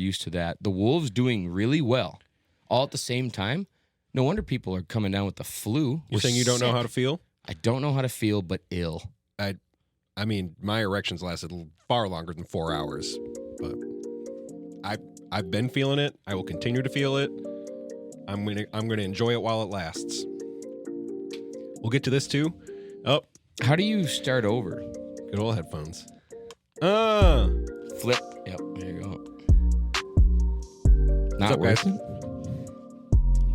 used to that. The Wolves doing really well, all at the same time. No wonder people are coming down with the flu. You're saying you don't know how to feel? I don't know how to feel, but ill. I mean, my erections lasted far longer than 4 hours, but I've been feeling it. I will continue to feel it. I'm gonna enjoy it while it lasts. We'll get to this too. Oh, How do you start over? good old headphones. Flip. Yep, there you go. Not up, guys? working?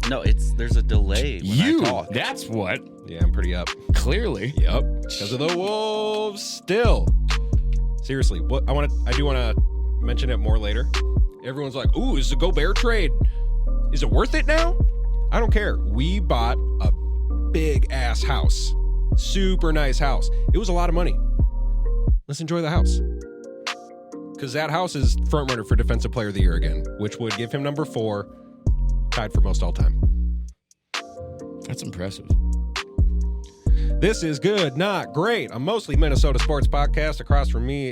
No, there's a delay when I talk. That's what. Yeah, I'm pretty up. Clearly. Yep, because of the Wolves. Still, seriously, I do want to mention it more later. Everyone's like, "Ooh, is the Gobert trade? Is it worth it now?" I don't care. We bought a big ass house, super nice house. It was a lot of money. Let's enjoy the house, because that house is front runner for Defensive Player of the Year again, which would give him number 4, tied for most all time. That's impressive. This is Good, Not Great, a mostly Minnesota sports podcast. Across from me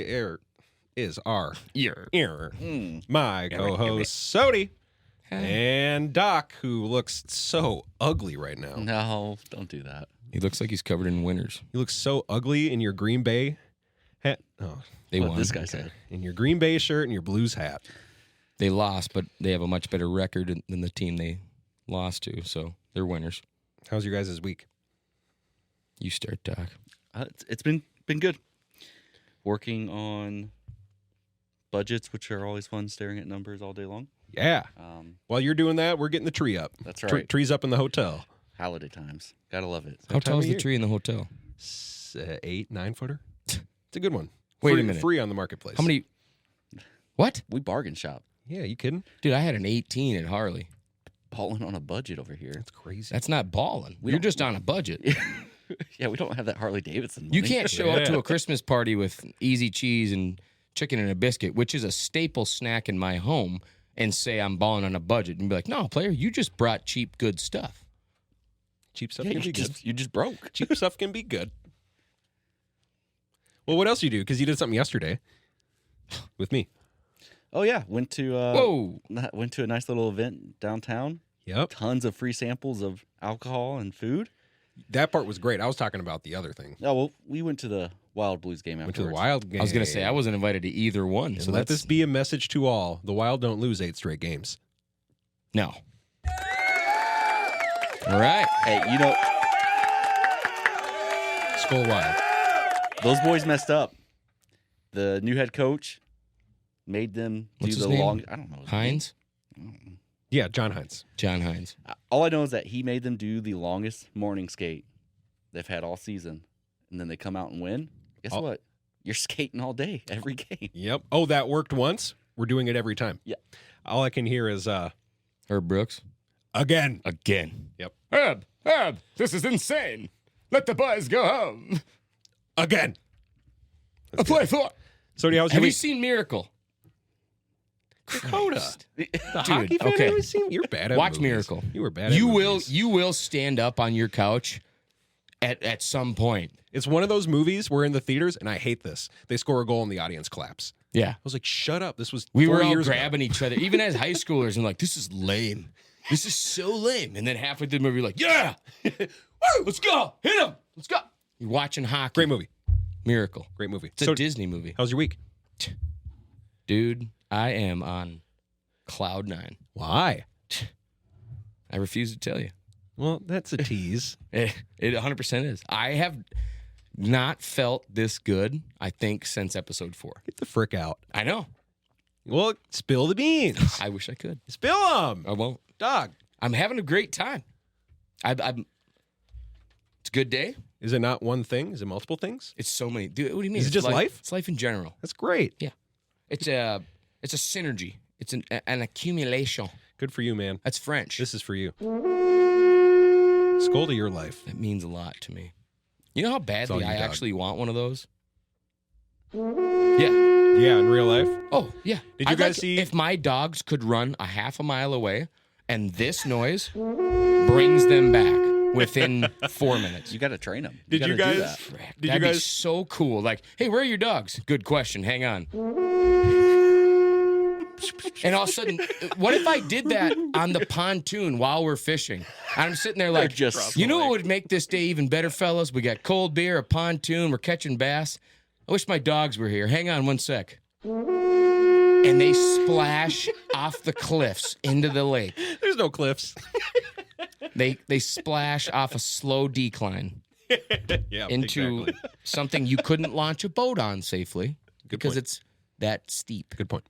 is our my co-host, Sodie, and Doc, who looks so ugly right now. No, don't do that. He looks like he's covered in winners. You look so ugly in your Green Bay hat. Oh, They What won. this guy said. in your Green Bay shirt and your Blues hat. They lost, but they have a much better record than the team they lost to, so they're winners. How's your guys' week? You start, Doc. It's been good. Working on budgets, which are always fun, staring at numbers all day long. Yeah. While you're doing that, we're getting the tree up. That's right. Tree's up in the hotel. Holiday times. Gotta love it. How time tall of is the year. tree in the hotel? 8, 9 footer. It's a good one. Wait free, a minute. Free on the marketplace. How many? What? We bargain shop. Yeah, you kidding? Dude, I had an 18 at Harley. Balling on a budget over here. That's crazy. That's not balling. We You're don't- just on a budget. Yeah, we don't have that Harley Davidson money. You can't show up to Yeah. a Christmas party with easy cheese and chicken and a biscuit, which is a staple snack in my home, and say I'm balling on a budget and be like, no, player, you just brought cheap, good stuff. Cheap stuff Yeah, can be good. you just broke. Cheap stuff can be good. Well, what else you do? Because you did something yesterday with me. Oh yeah, went to Whoa. a nice little event downtown. Yep. Tons of free samples of alcohol and food. That part was great. I was talking about the other thing. Oh well, we went to the Wild Blues game Went afterwards. to the Wild game. I was going to say, I wasn't invited to either one. And So let that's this be a message to all. The Wild don't lose 8 straight games. No. All right. Hey, you know Skull Wild. those boys messed up. The new head coach made them What's do his the name? long. I don't know. his name. Hines? Yeah, John Hines. John Hines. All I know is that he made them do the longest morning skate they've had all season, and then they come out and win. Guess Oh. what? You're skating all day, every game. Yep. Oh, that worked once. We're doing it every time. Yeah. All I can hear is Herb Brooks. again. Again. Yep. Herb, this is insane. Let the boys go home. Again. Play for. Sodie, how's your Have you week? seen Miracle? Dakota. Christ. The hockey fan okay. always seen. You're bad at Watch movies. Miracle. You were bad at You movies. will stand up on your couch at some point. It's one of those movies we're in the theaters, and I hate this. They score a goal and the audience claps. Yeah. I was like, shut up. This was We 4 were all years grabbing ago. each other, even as high schoolers, and like, this is lame. This is so lame. And then halfway through the movie, you're like, yeah, woo, let's go, hit him, let's go. You're watching hockey. Great movie. Miracle. Great movie. It's a Disney movie. How's your week? Dude, I am on cloud 9. Why? I refuse to tell you. Well, that's a tease. It 100% is. I have not felt this good, I think, since episode 4. Get the frick out. I know. Well, spill the beans. I wish I could. Spill them. I won't. Dog. I'm having a great time. I'm. It's a good day. Is it not one thing? Is it multiple things? It's so many. Dude, what do you mean? Is it It's just life? It's life in general. That's great. It's a synergy. It's an accumulation. Good for you, man. That's French. This is for you. Skull to your life. That means a lot to me. You know how badly you, I dog. actually want one of those? Yeah. Yeah, in real life. Oh, yeah. Did you I'd guys like see- if my dogs could run a half a mile away and this noise brings them back within 4 minutes? You got to train them. Did you gotta do guys- that. Frick, Did you that'd be guys- so cool. Like, hey, where are your dogs? Good question. Hang on. And all of a sudden, what if I did that on the pontoon while we're fishing? And I'm sitting there like, just you know what would make this day even better, fellas? We got cold beer, a pontoon, we're catching bass. I wish my dogs were here. Hang on one sec. And they splash off the cliffs into the lake. There's no cliffs. They splash off a slow decline Yeah, into exactly. something you couldn't launch a boat on safely because point. it's that steep. Good point.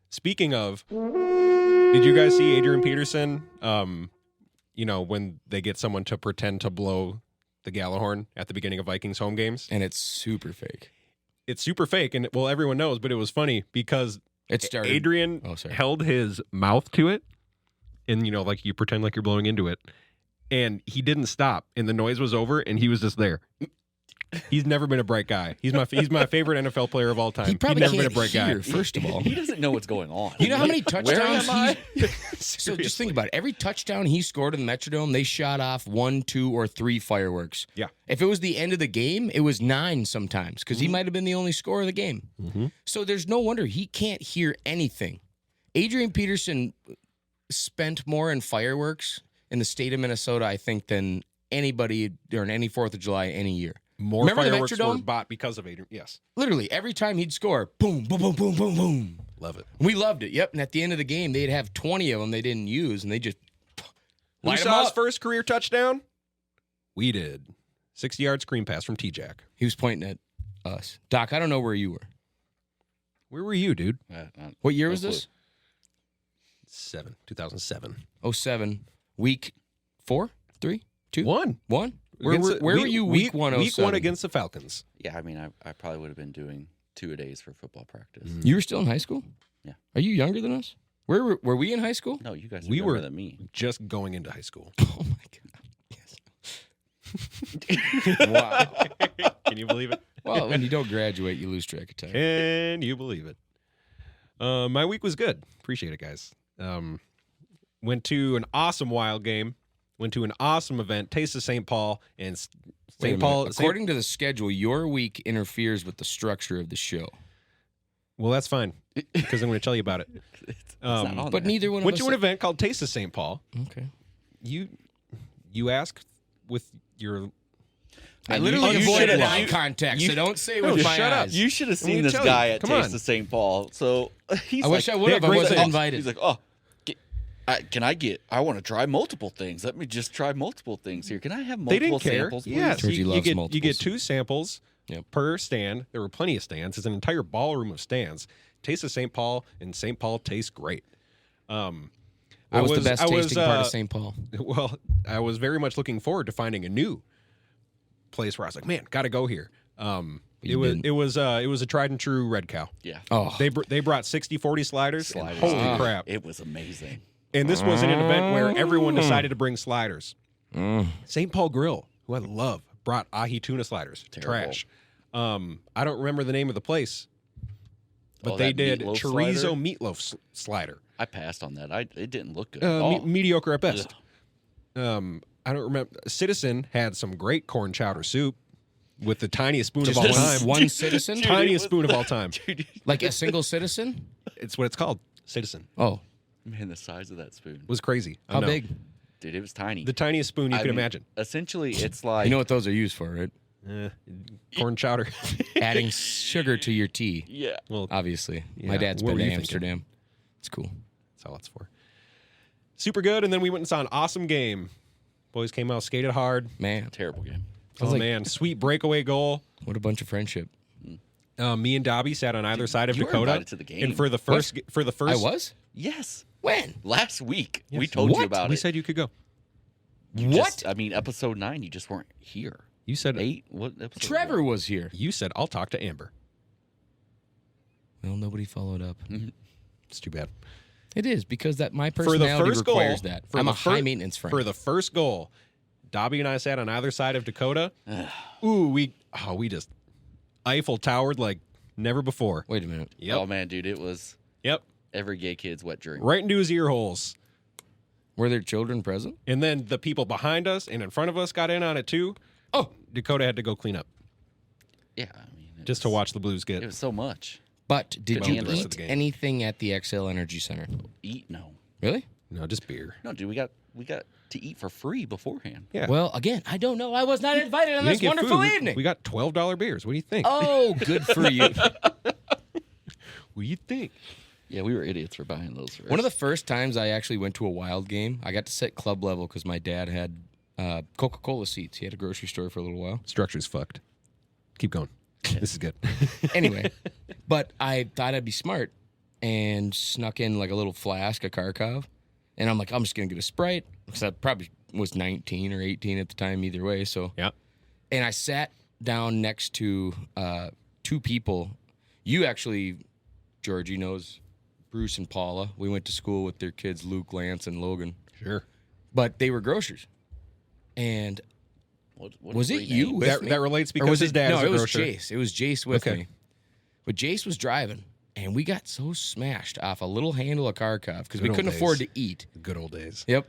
Speaking of, did you guys see Adrian Peterson? When they get someone to pretend to blow the Gallahorn at the beginning of Vikings home games, And it's super fake. it's super fake, and well, everyone knows. But it was funny because It started. Adrian held his mouth to it, and like you pretend like you're blowing into it, and he didn't stop, and the noise was over, and he was just there. He's never been a bright guy. He's my favorite NFL player of all time. He probably He's never can't been a bright hear, guy. first of all. He doesn't know what's going on. You know how many Where touchdowns am I? So just think about it. Every touchdown he scored in the Metrodome, they shot off 1, 2, or 3 fireworks. Yeah. If it was the end of the game, it was 9 sometimes because he might have been the only scorer of the game. So there's no wonder he can't hear anything. Adrian Peterson spent more in fireworks in the state of Minnesota, I think, than anybody during any 4th of July any year. More Remember the fireworks were Metrodome? bought because of Adrian. Yes. Literally, every time he'd score, boom, boom, boom, boom, boom, boom. Love it. We loved it. Yep. And at the end of the game, they'd have 20 of them they didn't use, and they just Who light 'em saw his up. first career touchdown? We did. 60-yard screen pass from T-Jack. He was pointing at us. Doc, I don't know where you were. Where were you, dude? What year No was this? 2007. 07. Week 4, 3, 2, One. 1? Where were you week 1 Week 1 against the Falcons. Yeah, I mean, I probably would have been doing 2-a-days for football practice. You were still in high school? Yeah. Are you younger than us? Were we in high school? No, you guys We are younger were than me. just going into high school. Oh, my God. Yes. Wow. Can you believe it? Well, when you don't graduate, you lose track of time. Can you believe it? My week was good. Appreciate it, guys. Went to an awesome Wild game. Went to an awesome event. Taste of St. Paul and Wait a St. Paul. minute. According to the schedule, your week interferes with the structure of the show. Well, that's fine because I'm going to tell you about it. It's not on But there. neither one of Went us. to an event called Taste of St. Paul. Okay. You ask with your. I You- literally you avoided should've- eye you- contact, so don't say it No, with my shut up. eyes. You should have Let me seen this tell you. guy at Come Taste on. of St. Paul. So he's I wish I would they have. had I great wasn't things. invited. He's like, I want to try multiple things. Let me just try multiple things here. Can I have They multiple didn't care. samples, please? Yes, Georgie you loves get multiples. 2 samples Yep. per stand. There were plenty of stands. It's an entire ballroom of stands. Taste of St. Paul, and St. Paul tastes great. What was the best tasting part of St. Paul? Well, I was very much looking forward to finding a new place where I was like, man, got to go here. It was a tried and true Red Cow. Yeah. Oh, They brought 60-40 sliders. and holy crap! It was amazing. And this was an event where everyone decided to bring sliders. St. Paul Grill, who I love, brought ahi tuna sliders. Terrible. Trash. I don't remember the name of the place, but Oh, they that did meatloaf chorizo slider? meatloaf slider. I passed on that. It didn't look good at all. Mediocre at best. I don't remember. Citizen had some great corn chowder soup with the tiniest spoon of all time. one citizen? Dude, Tiniest spoon of all time. Dude, Like a single citizen? It's what it's called. Citizen. Oh, man, the size of that spoon. It was crazy. I how know. big? Dude, it was tiny. The tiniest spoon you I could mean, imagine. Essentially, it's like... You know what those are used for, right? Corn chowder. Adding sugar to your tea, Yeah. Well, obviously. My Yeah, dad's what been were to you thinking? Amsterdam. It's cool. that's all it's for. Super good. And then we went and saw an awesome game. Boys came out, skated hard. Man, Terrible game. Oh, like- man. Sweet breakaway goal. what a bunch of friendship. Me and Dobby sat on either side of you were Dakota. invited to the game. And for the first, I was? Yes. When? Last week. We Yes. told you What? about we it. said you could go. You What? just- I mean, episode 9, you just weren't here. You said 8? What episode? Trevor was here. You said I'll talk to Amber. Well, nobody followed up. It's too bad. It is because that my For the personality first goal, requires that. for I'm the a high maintenance friend. For the first goal, Dobby and I sat on either side of Dakota. Ooh, we just Eiffel towered like never before. Wait a minute. Yep. Oh, man, dude, it was Yep. every gay kid's wet dream. Right into his ear holes. Were there children present? And then the people behind us and in front of us got in on it too. Oh, Dakota had to go clean up Yeah, I mean, just to watch the Blues It get. was so much. But did Couldn't you handle the rest of eat the game. anything at the XL Energy Center? Eat? No. Really? No, just beer. No, dude, we got to eat for free beforehand. Yeah. Well, again, I don't know. I was not invited on We this didn't get wonderful food. evening. We got $12 beers. What do you think? Oh, good for you. What do you think? Yeah, we were idiots for buying those. First. One of the first times I actually went to a Wild game, I got to sit club level because my dad had Coca-Cola seats. He had a grocery store for a little while. Structure's fucked. Keep going. This is good. Anyway, but I thought I'd be smart and snuck in like a little flask of Kharkov. And I'm like, I'm just going to get a Sprite because I probably was 19 or 18 at the time either way. So Yeah. And I sat down next to two people. You actually, Georgie knows Bruce and Paula. We went to school with their kids, Luke, Lance, and Logan. Sure. But they were grocers. And What was a it great you name. with me? That relates Or because was his it, dad no, is a it was grocer. Jace. It was Jace with Okay. me. But Jace was driving, and we got so smashed off a little handle of Kharkov because we Good old couldn't days. afford to eat. Good old days. Yep.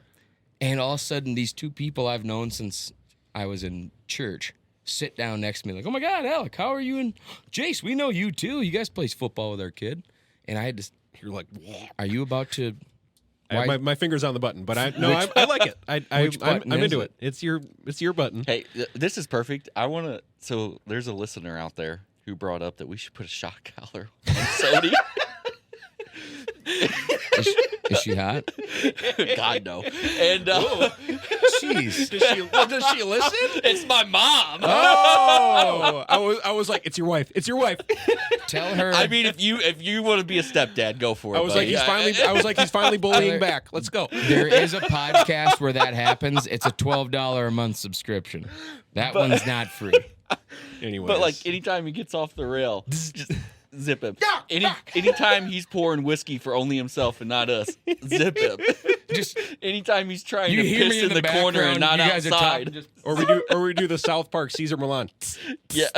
And all of a sudden, these two people I've known since I was in church sit down next to me like, oh, my God, Alec, how are you? And Jace, we know you, too. You guys play football with our kid. And I had to, You're like, are you about to... I have Why- my finger's on the button, but I like it. Which button I'm is into it? it. It's your button. Hey, this is perfect. I want to. So there's a listener out there who brought up that we should put a shock collar on Sodie. Is she hot? God no. And Jeez. Does she listen? it's my mom. Oh, I was like, it's your wife. It's your wife. Tell her. I mean, if you want to be a stepdad, go for it. I was buddy. like, he's finally bullying back. Let's go. There is a podcast where that happens. It's a $12 a month subscription. That one's not free. Anyway, But like anytime he gets off the rail, just zip him. Anytime he's pouring whiskey for only himself and not us, zip him. Just Anytime he's trying you to hear piss me in the corner background, and not you guys are outside. talking, just, or we do the South Park Caesar Milan. Yeah.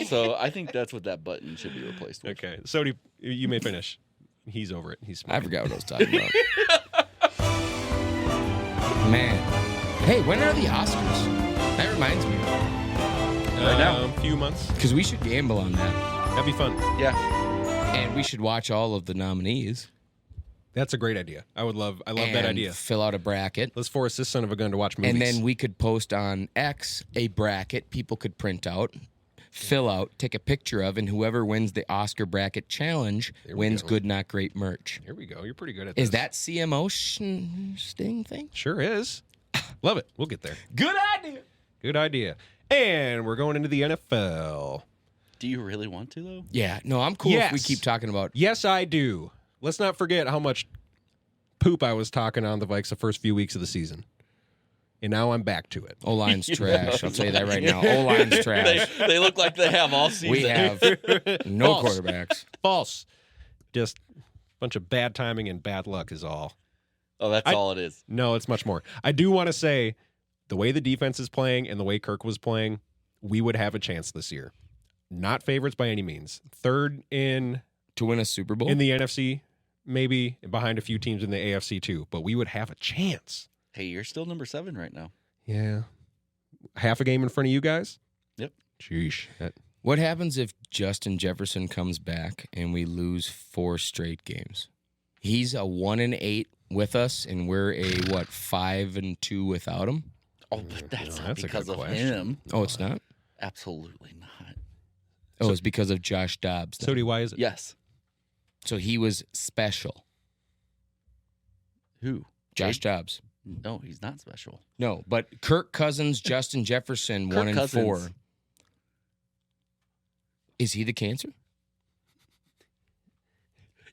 So I think that's what that button should be replaced with. Okay, Sodie, you may finish. He's over it. He's I forgot what I was talking about. Man. Hey, when are the Oscars? That reminds me. Right now. A few months. Because we should gamble on that. That'd be fun. Yeah. And we should watch all of the nominees. That's a great idea. I love that and idea. Fill out a bracket. Let's force this son of a gun to watch movies. And then we could post on X a bracket people could print out, fill out, take a picture of, and whoever wins the Oscar bracket challenge There we wins go. Good Not Great merch. Here we go. You're pretty good at Is this. that CMO sting thing? Sure is. Love it. We'll get there. Good idea. Good idea. And we're going into the NFL. Do you really want to though? Yeah, no, I'm cool if we Yes. keep talking about. Yes, I do. Let's not forget how much poop I was talking on the Vikes the first few weeks of the season. And now I'm back to it. O-line's trash. I'll tell you that right now. O-line's trash. They look like they have all season. We have no False. quarterbacks. False. Just a bunch of bad timing and bad luck is all. Oh, that's all it is. No, it's much more. I do want to say the way the defense is playing and the way Kirk was playing, we would have a chance this year. Not favorites by any means. Third in To win a Super Bowl? the NFC, maybe behind a few teams in the AFC too, but we would have a chance. Hey, you're still number 7 right now. Yeah. Half a game in front of you guys? Yep. Sheesh. What happens if Justin Jefferson comes back and we lose 4 straight games? He's a 1-8 with us, and we're a 5-2 without him? Oh, but that's not that's a because good of question. him. Oh, it's not? Absolutely not. Oh, it's because of Josh Dobbs. then. Sodie, why is it? Yes. So he was special. Who? Josh Dobbs. No, he's not special. No, but Kirk Cousins, Justin Jefferson, Kirk 1 and Cousins. 4. Is he the cancer?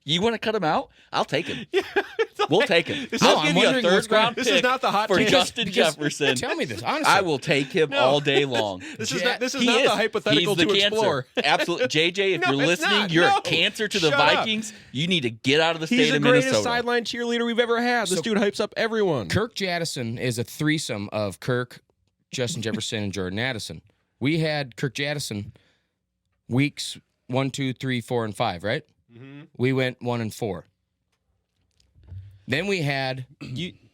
You want to cut him out? I'll take him. We'll take him. This I'll is- give I'm you a wondering what's 3rd round This pick is not the hot for take. Justin Because- Jefferson. Tell me this, honestly. I will take him No. all day long. This Jet- is not, this is He not is. the hypothetical He's the to cancer. explore. Absolutely. JJ, if No, you're it's listening, not. you're No. a cancer to the Shut up. Vikings. You need to get out of the He's state the of greatest Minnesota. sideline cheerleader we've ever had. This So- dude hypes up everyone. Kirk Jadison is a threesome of Kirk, Justin Jefferson, and Jordan Addison. We had Kirk Jadison weeks 1, 2, 3, 4, and 5, right? Mm-hmm. We went 1 and 4. Then we had.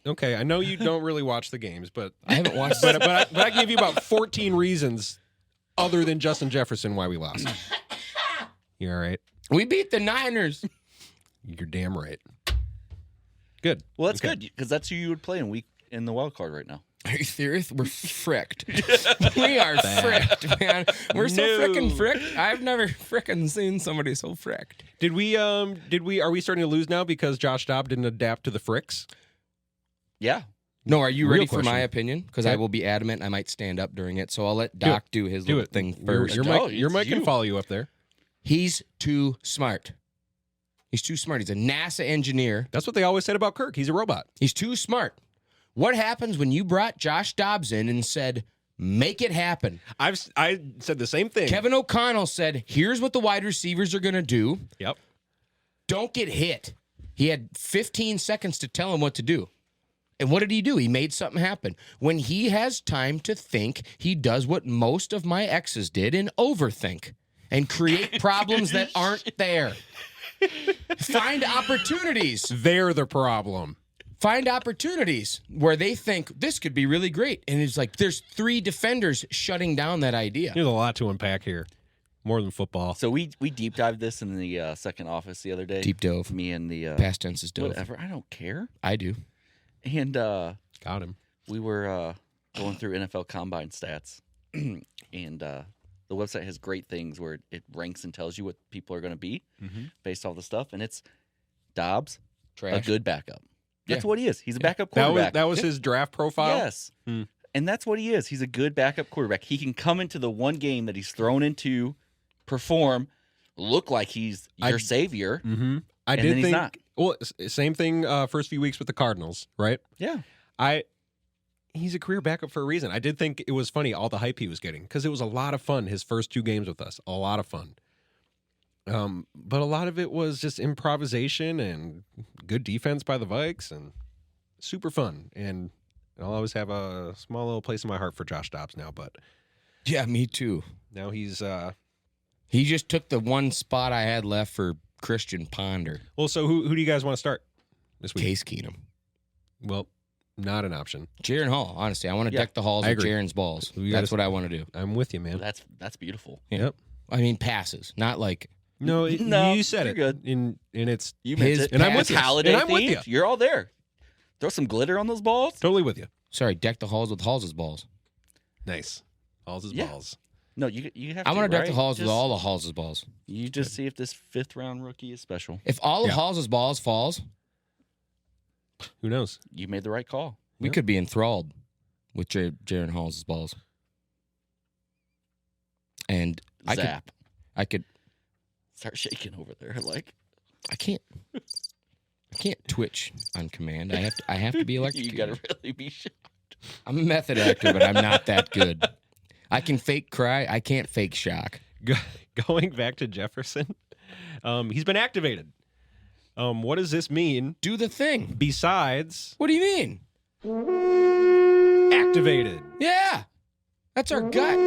Okay, I know you don't really watch the games, but I haven't watched. but I gave you about 14 reasons other than Justin Jefferson why we lost. You all right? We beat the Niners. You're damn right. Good. Well, that's Okay. good because that's who you would play in the wild card right now. Are you serious? We're fricked. We are fricked, man. We're so frickin' fricked. I've never frickin' seen somebody so fricked. Are we starting to lose now because Josh Dobbs didn't adapt to the fricks? Yeah. No, are you Real ready for question. my opinion? Because I will be adamant. I might stand up during it. So I'll let Doc do his Do little it. thing first. Your mic you. can follow you up there. He's too smart. He's too smart. He's a NASA engineer. That's what they always said about Kirk. He's a robot. He's too smart. What happens when you brought Josh Dobbs in and said, make it happen? I said the same thing. Kevin O'Connell said, here's what the wide receivers are going to do. Yep. Don't get hit. He had 15 seconds to tell him what to do. And what did he do? He made something happen. When he has time to think, he does what most of my exes did and overthink and create problems that aren't there. Find opportunities. They're the problem. Find opportunities where they think this could be really great. And it's like there's 3 defenders shutting down that idea. There's a lot to unpack here. More than football. So we deep dived this in the second office the other day. Deep dove. Me and the Past tense is dove. whatever. I don't care. I do. And Got him. we were going through NFL Combine stats, and the website has great things where it ranks and tells you what people are going to be based off the stuff. And it's Dobbs, Trash. a good backup. That's Yeah. what he is. He's a backup quarterback. That was his draft profile? Yes. Hmm. And that's what he is. He's a good backup quarterback. He can come into the one game that he's thrown into, perform, look like he's your savior. Mm-hmm. I And did then he's think. not. Well, same thing. First few weeks with the Cardinals, right? Yeah. He's a career backup for a reason. I did think it was funny all the hype he was getting because it was a lot of fun. His first 2 games with us, a lot of fun. But a lot of it was just improvisation and good defense by the Vikes and super fun. And I'll always have a small little place in my heart for Josh Dobbs now. But Yeah, me too. now he's He just took the one spot I had left for Christian Ponder. well. So who do you guys want to start this week? Case Keenum. Well, not an option. Jaron Hall, honestly. I want to Yeah, deck the halls I with agree. Jaron's balls. You That's gotta- what I want to do. I'm with you, man. That's beautiful. Yep. I mean, passes, not like No, No, you said you're it. good. And it's You His meant it. And I'm with It's you. holiday And I'm with themed. you. You're all there. Throw some glitter on those balls. totally with you. sorry, deck the halls with Halls' balls. Nice. All's his Yeah. balls. No, you have. I want to deck right? the halls with Just- all the Halls' balls. You just see if this 5th round rookie is special. If all of Yeah. Halls' balls falls, Who knows? You made the right call. we Yep. could be enthralled with Jaron Halls' balls. And Zap. I could Start shaking over there. Like I can't twitch on command. I have to be electrocuted. you gotta really be shocked. I'm a method actor, but I'm not that good. I can fake cry. I can't fake shock. Going back to Jefferson, he's been activated. What does this mean Do the thing. besides What do you mean? activated? Yeah. That's our gut.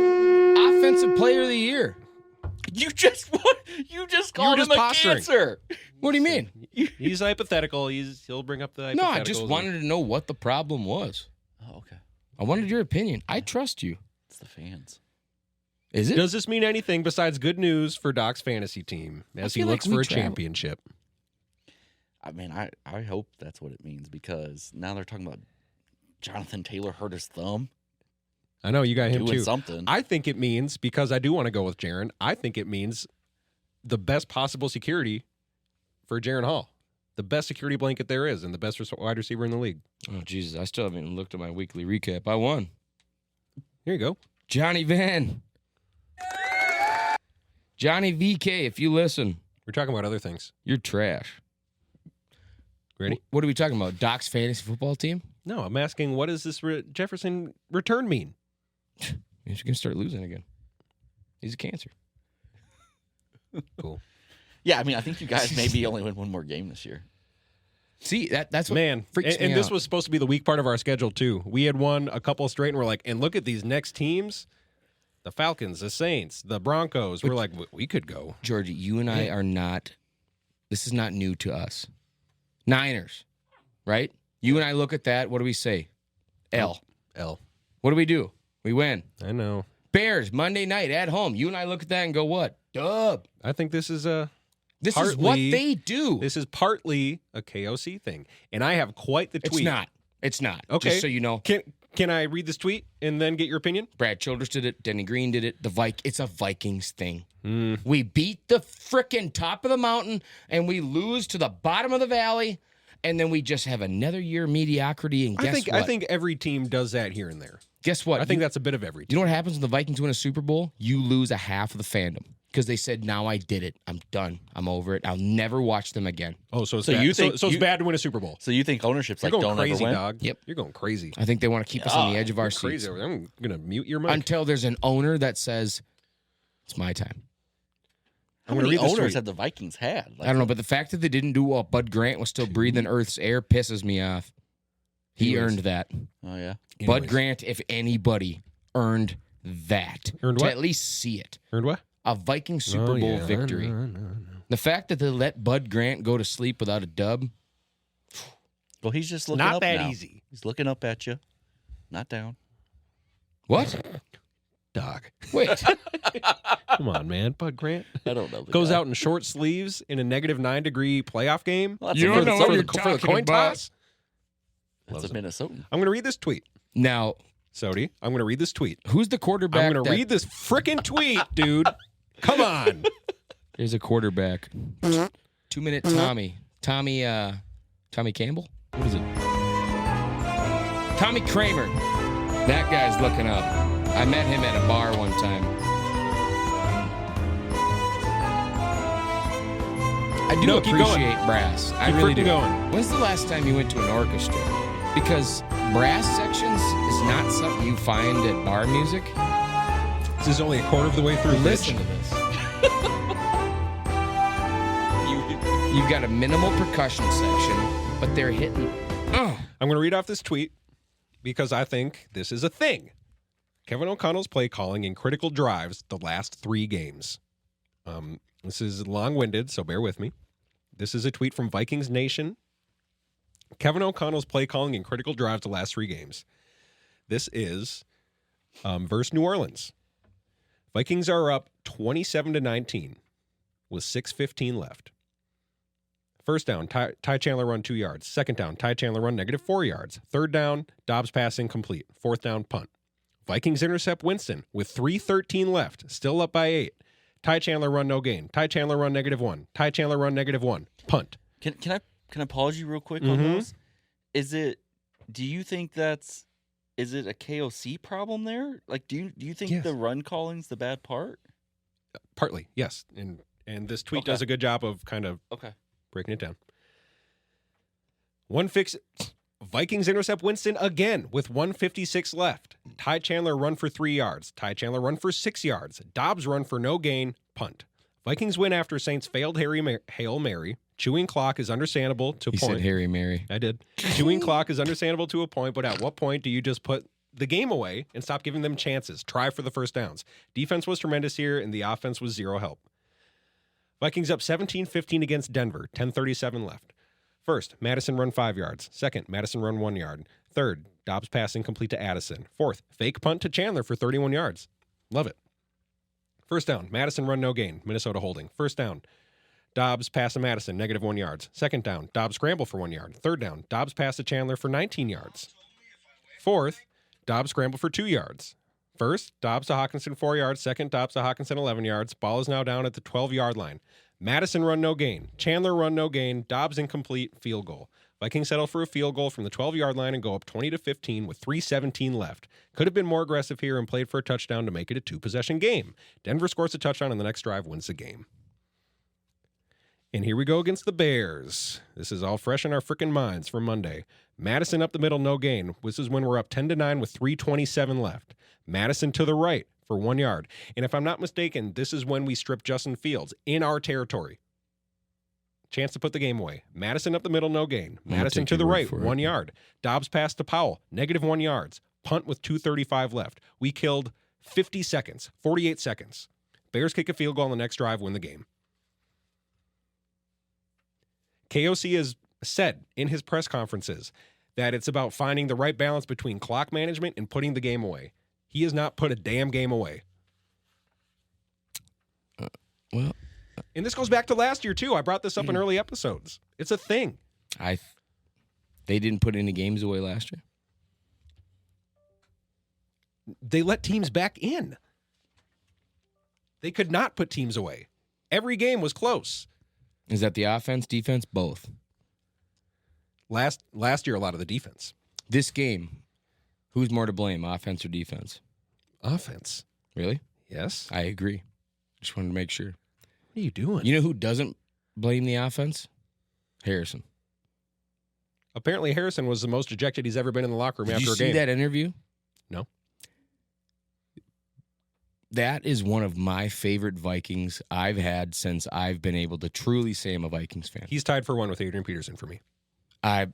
Offensive player of the year. You just called just him a posturing. cancer. What do you mean? He's hypothetical. He'll bring up the hypotheticals. No, I just wanted to know what the problem was. Oh, okay. I wanted your opinion. I trust you. It's the fans. Is it? Does this mean anything besides good news for Doc's fantasy team as he feel like looks we for a travel. championship? I mean, I hope that's what it means because now they're talking about Jonathan Taylor hurt his thumb. I know you got him Doing too. something. I think it means, because I do want to go with Jaron, I think it means the best possible security for Jaron Hall. The best security blanket there is and the best wide receiver in the league. Oh, Jesus. I still haven't even looked at my weekly recap. I won. Here you go. Johnny Van. Johnny VK, if you listen, We're talking about other things. you're trash. Ready? What are we talking about? Doc's fantasy football team? No, I'm asking, what does this Jefferson return mean? He's going to start losing again. He's a cancer. Cool. Yeah, I mean, I think you guys maybe only win one more game this year. See, that's what Man, freaks and me this out. was supposed to be the weak part of our schedule, too. We had won a couple straight, and we're like, and look at these next teams. The Falcons, the Saints, the Broncos. We're like, we could go. Georgie, you and I are not, this is not new to us. Niners, right? You and I look at that. What do we say? L. L. What do? We win. I know. Bears, Monday night at home. You and I look at that and go, what? Dub. I think this is This is what they do. This is partly a KOC thing. And I have quite the tweet. It's not. Okay. Just so you know. Can I read this tweet and then get your opinion? Brad Childress did it. Denny Green did it. It's a Vikings thing. We beat the frickin' top of the mountain, and we lose to the bottom of the valley, and then we just have another year of mediocrity, and guess what? I think every team does that here and there. Guess what? I think that's a bit of every team. You know what happens when the Vikings win a Super Bowl? You lose a half of the fandom. Because they said, now I did it. I'm done. I'm over it. I'll never watch them again. Oh, so it's So bad. you think- so it's bad to win a Super Bowl. So you think ownership's You're like going don't crazy, ever win? dog. Yep. You're going crazy. I think they want to keep us on the edge of our You're crazy. seats. I'm going to mute your mic. Until there's an owner that says, it's my time. How I'm gonna many read this owners tweet. have the Vikings had? I don't know, but the fact that they didn't do while Bud Grant was still breathing Earth's air pisses me off. He Anyways. earned that. Oh yeah. Bud Anyways. Grant, if anybody, earned that. Earned to what? at least see it. Earned what? A Viking Super Bowl victory. The fact that they let Bud Grant go to sleep without a dub. Well, he's just looking Not up that now. easy. He's looking up at you, not down. What? Dog. Wait. Come on, man. Bud Grant I don't know. The goes guy. out in short sleeves in a negative 9-degree playoff game. Well, that's You a don't know what Minnesotan. you're for the talking coin about. toss. That's a Minnesotan. I'm going to read this tweet. Now, Sodie, I'm going to read this tweet. who's the quarterback? I'm going to read this freaking tweet, dude. Come on. There's a quarterback. 2-minute Tommy. Tommy Campbell? What is it? Tommy Kramer. That guy's looking up. I met him at a bar one time. I do No, keep going. appreciate brass. I Keep really freaking do. going. When's the last time you went to an orchestra? Because brass sections is not something you find at bar music. This is only a quarter of the way through. Listen bitch. to this. You've got a minimal percussion section, but they're hitting. Oh, I'm going to read off this tweet because I think this is a thing. Kevin O'Connell's play calling in critical drives the last 3 games. This is long-winded, so bear with me. This is a tweet from Vikings Nation. Kevin O'Connell's play calling in critical drives the last 3 games. This is versus New Orleans. Vikings are up 27-19 with 6:15 left. First down, Ty Chandler run 2 yards. Second down, Ty Chandler run -4 yards. Third down, Dobbs pass incomplete. Fourth down, punt. Vikings intercept Winston with 3:13 left, still up by 8. Ty Chandler run no gain. Ty Chandler run -1. Ty Chandler run -1. Punt. Can I pause you real quick on those? Do you think is it a KOC problem there? Like, do you think Yes. the run calling's the bad part? Partly, yes. And this tweet Okay. does a good job of kind of Okay. breaking it down. One fix. Vikings intercept Winston again with 1:56 left. Ty Chandler run for 3 yards. Ty Chandler run for 6 yards. Dobbs run for no gain. Punt. Vikings win after Saints failed Hail Mary. Chewing clock is understandable to a he point. said Harry Mary. I did. Chewing clock is understandable to a point, but at what point do you just put the game away and stop giving them chances? Try for the first downs. Defense was tremendous here, and the offense was zero help. Vikings up 17-15 against Denver. 10:37 left. First, Madison run 5 yards. Second, Madison run 1 yard. Third, Dobbs pass incomplete to Addison. Fourth, fake punt to Chandler for 31 yards. Love it. First down, Madison run no gain. Minnesota holding. First down, Dobbs pass to Madison, -1 yards. Second down, Dobbs scramble for 1 yard. Third down, Dobbs pass to Chandler for 19 yards. Fourth, Dobbs scramble for 2 yards. First, Dobbs to Hawkinson 4 yards. Second, Dobbs to Hawkinson 11 yards. Ball is now down at the 12-yard line. Madison run no gain. Chandler run no gain. Dobbs incomplete. Field goal. Vikings settle for a field goal from the 12-yard line and go up 20-15 with 3:17 left. Could have been more aggressive here and played for a touchdown to make it a 2-possession game. Denver scores a touchdown and the next drive wins the game. And here we go against the Bears. This is all fresh in our frickin' minds from Monday. Madison up the middle, no gain. This is when we're up 10-9 with 3:27 left. Madison to the right for 1 yard. And if I'm not mistaken, this is when we strip Justin Fields in our territory. Chance to put the game away. Madison up the middle, no gain. Madison take to the your word right, for it. 1 yard. Dobbs pass to Powell, -1 yards. Punt with 2:35 left. We killed 50 seconds, 48 seconds. Bears kick a field goal on the next drive, win the game. KOC has said in his press conferences that it's about finding the right balance between clock management and putting the game away. He has not put a damn game away. Well, And this goes back to last year, too. I brought this up in early episodes. It's a thing. They didn't put any games away last year. They let teams back in. They could not put teams away. Every game was close. Is that the offense, defense, both? Last year, a lot of the defense. This game, who's more to blame, offense or defense? Offense. Really? Yes. I agree. Just wanted to make sure. What are you doing? You know who doesn't blame the offense? Harrison. Apparently, Harrison was the most ejected he's ever been in the locker room Did after you a see game. that interview? No. That is one of my favorite Vikings I've had since I've been able to truly say I'm a Vikings fan. He's tied for one with Adrian Peterson for me. I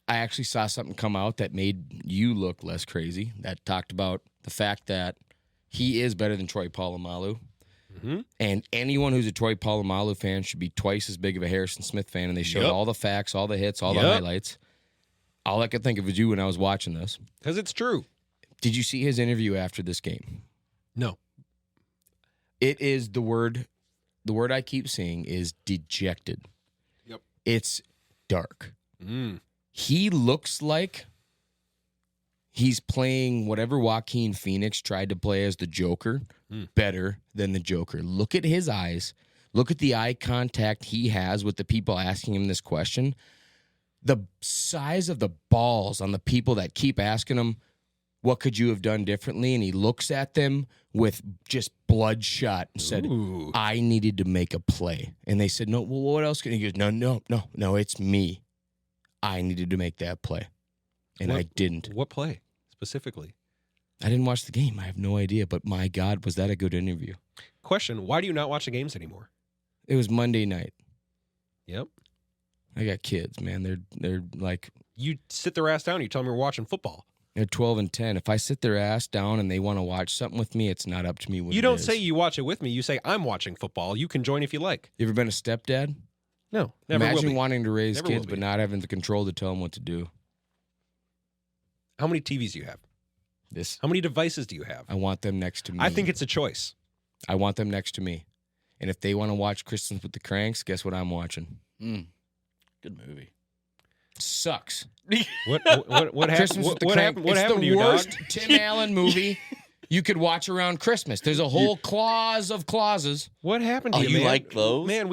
actually saw something come out that made you look less crazy, that talked about the fact that he is better than Troy Polamalu. Mm-hmm. And anyone who's a Troy Polamalu fan should be twice as big of a Harrison Smith fan. And they showed all the facts, all the hits, all the highlights. All I could think of was you when I was watching this. Because it's true. Did you see his interview after this game? No. It is the word I keep seeing is dejected. Yep. It's dark. Mm. He looks like he's playing whatever Joaquin Phoenix tried to play as the Joker better than the Joker. Look at his eyes. Look at the eye contact he has with the people asking him this question. The size of the balls on the people that keep asking him, what could you have done differently? And he looks at them with just bloodshot and said, Ooh. I needed to make a play. And they said, no, well, what else can he goes, no, it's me. I needed to make that play. And I didn't. What play specifically? I didn't watch the game. I have no idea. But my God, was that a good interview? Question, why do you not watch the games anymore? It was Monday night. Yep. I got kids, man. They're like, You sit their ass down, you tell them you're watching football. they're 12 and 10. If I sit their ass down and they want to watch something with me, it's not up to me what You it don't is. say you watch it with me. You say, I'm watching football. You can join if you like. You ever been a stepdad? No, never will Imagine be. wanting to raise Never kids will but be. not having the control to tell them what to do. How many TVs do you have? This, How many devices do you have? I want them next to me. I think it's a choice. I want them next to me. And if they want to watch Christians with the Cranks, guess what I'm watching? Good movie. Sucks. What happened? Christmas with the What Crank. happened? What It's happened the to you, worst dog? Tim Allen movie you could watch around Christmas. There's a whole clause of clauses. What happened to Oh, you, you man? like those? Man,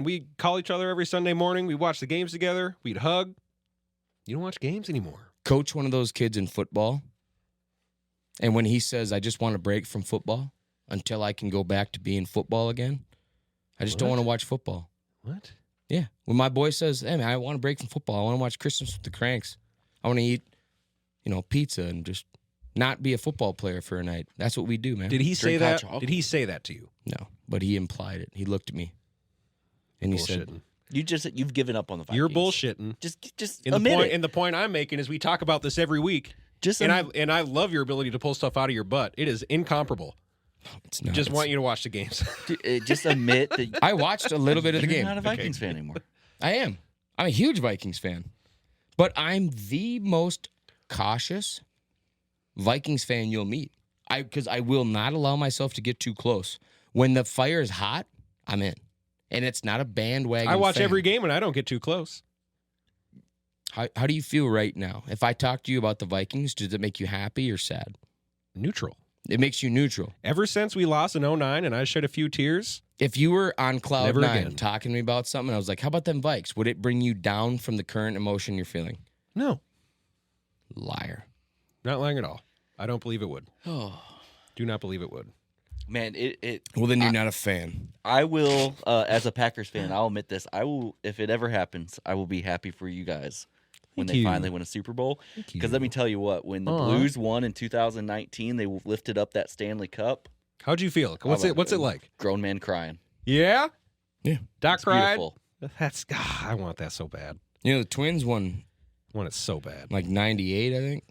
we call each other every Sunday morning. We watch the games together. We'd hug. You don't watch games anymore. Coach one of those kids in football, and when he says, I just want to break from football until I can go back to being football again, I just don't What? want to watch football. What? Yeah. When my boy says, hey, man, I want to break from football. I want to watch Christmas with the Cranks. I want to eat, pizza and just not be a football player for a night. That's what we do, man. Did he say Drink hot that? chocolate. Did he say that to you? No, but he implied it. He looked at me, and he said, Bullshitting. You've given up on the Vikings. You're bullshitting. Just And admit it. the point I'm making is we talk about this every week. And I love your ability to pull stuff out of your butt. It is incomparable. it's not. Just want you to watch the games. Just admit that I watched a little bit of the you're game. not a Vikings fan anymore. I am. I'm a huge Vikings fan. But I'm the most cautious Vikings fan you'll meet. Because I will not allow myself to get too close. When the fire is hot, I'm in. And it's not a bandwagon I watch fan. every game and I don't get too close. How do you feel right now? If I talk to you about the Vikings, does it make you happy or sad? Neutral. It makes you neutral. Ever since we lost in 2009 and I shed a few tears, If you were on cloud Never nine again. talking to me about something, I was like, how about them Vikes? Would it bring you down from the current emotion you're feeling? no. Liar. Not lying at all. I don't believe it would. Oh Do not believe it would. man, it. Well, then you're not a fan. I will, as a Packers fan, I'll admit this. I will, if it ever happens, I will be happy for you guys when Thank they you. finally win a Super Bowl. Because let me tell you what, when the Aw. Blues won in 2019, they lifted up that Stanley Cup. How'd you feel? What's it like? Grown man crying. Yeah? Yeah. Doc It's cried? beautiful. I want that so bad. The Twins won I want it so bad. like 98, I think.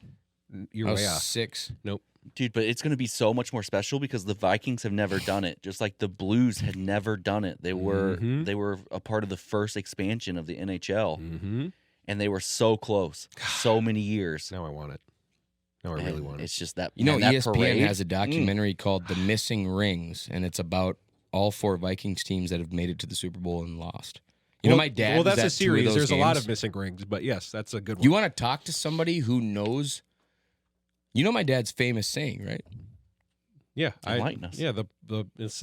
You're I way was off. 6. Nope. Dude, but it's going to be so much more special because the Vikings have never done it. Just like the Blues had never done it. They were Mhm. they were a part of the first expansion of the NHL, Mm-hmm. and they were so close, so many years. Now I want it. No, I really want it. It's just that You know, man, that ESPN parade, has a documentary called "The Missing Rings," and it's about all 4 Vikings teams that have made it to the Super Bowl and lost. You know, my dad. Well, was that's a at 2 of series. those There's a lot games. of missing rings, but yes, that's a good one. You want to talk to somebody who knows? You know my dad's famous saying, right? Yeah, Enlighten us. Yeah,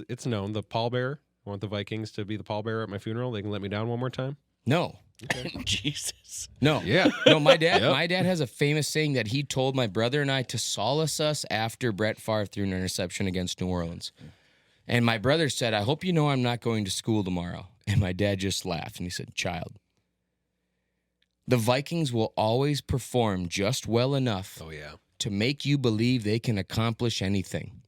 it's known. The pallbearer. I want the Vikings to be the pallbearer at my funeral. They can let me down one more time. No, Jesus. no, Yeah. no. My dad. Yep. My dad has a famous saying that he told my brother and I to solace us after Brett Favre threw an interception against New Orleans. And my brother said, "I hope you know I'm not going to school tomorrow." And my dad just laughed and he said, "Child, the Vikings will always perform just well enough Oh yeah. to make you believe they can accomplish anything.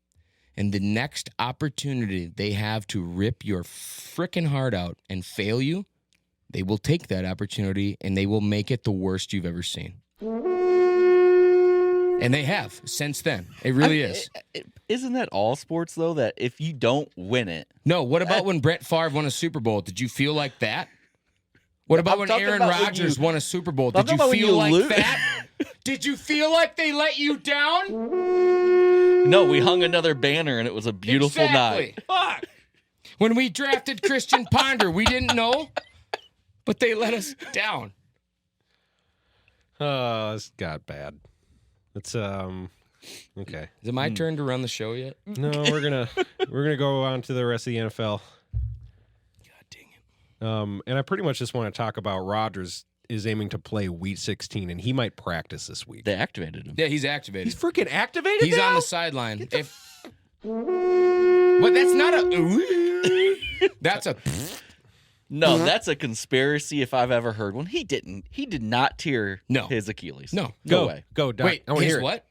And the next opportunity they have to rip your frickin' heart out and fail you, they will take that opportunity and they will make it the worst you've ever seen." And they have since then. It really is. Isn't that all sports, though, that if you don't win it... No, what about when Brett Favre won a Super Bowl? Did you feel like that? What about I'm when talking Aaron about when Rodgers you- won a Super Bowl? I'm Did you talking about when feel you like lose. that? Did you feel like they let you down? No, we hung another banner, and it was a beautiful Exactly. night. Fuck. When we drafted Christian Ponder, we didn't know, but they let us down. Oh, this got bad. It's okay. Is it my turn to run the show yet? No, we're gonna go on to the rest of the NFL. God dang it. And I pretty much just want to talk about Rodgers is aiming to play Week 16, and he might practice this week. They activated him. Yeah, he's activated. He's freaking activated. He's on now? the sideline. But that's not a. That's a. No, that's a conspiracy if I've ever heard one. He didn't. He did not tear No. his Achilles. No. No way. Go, Doc. Wait, I want to his hear it. what?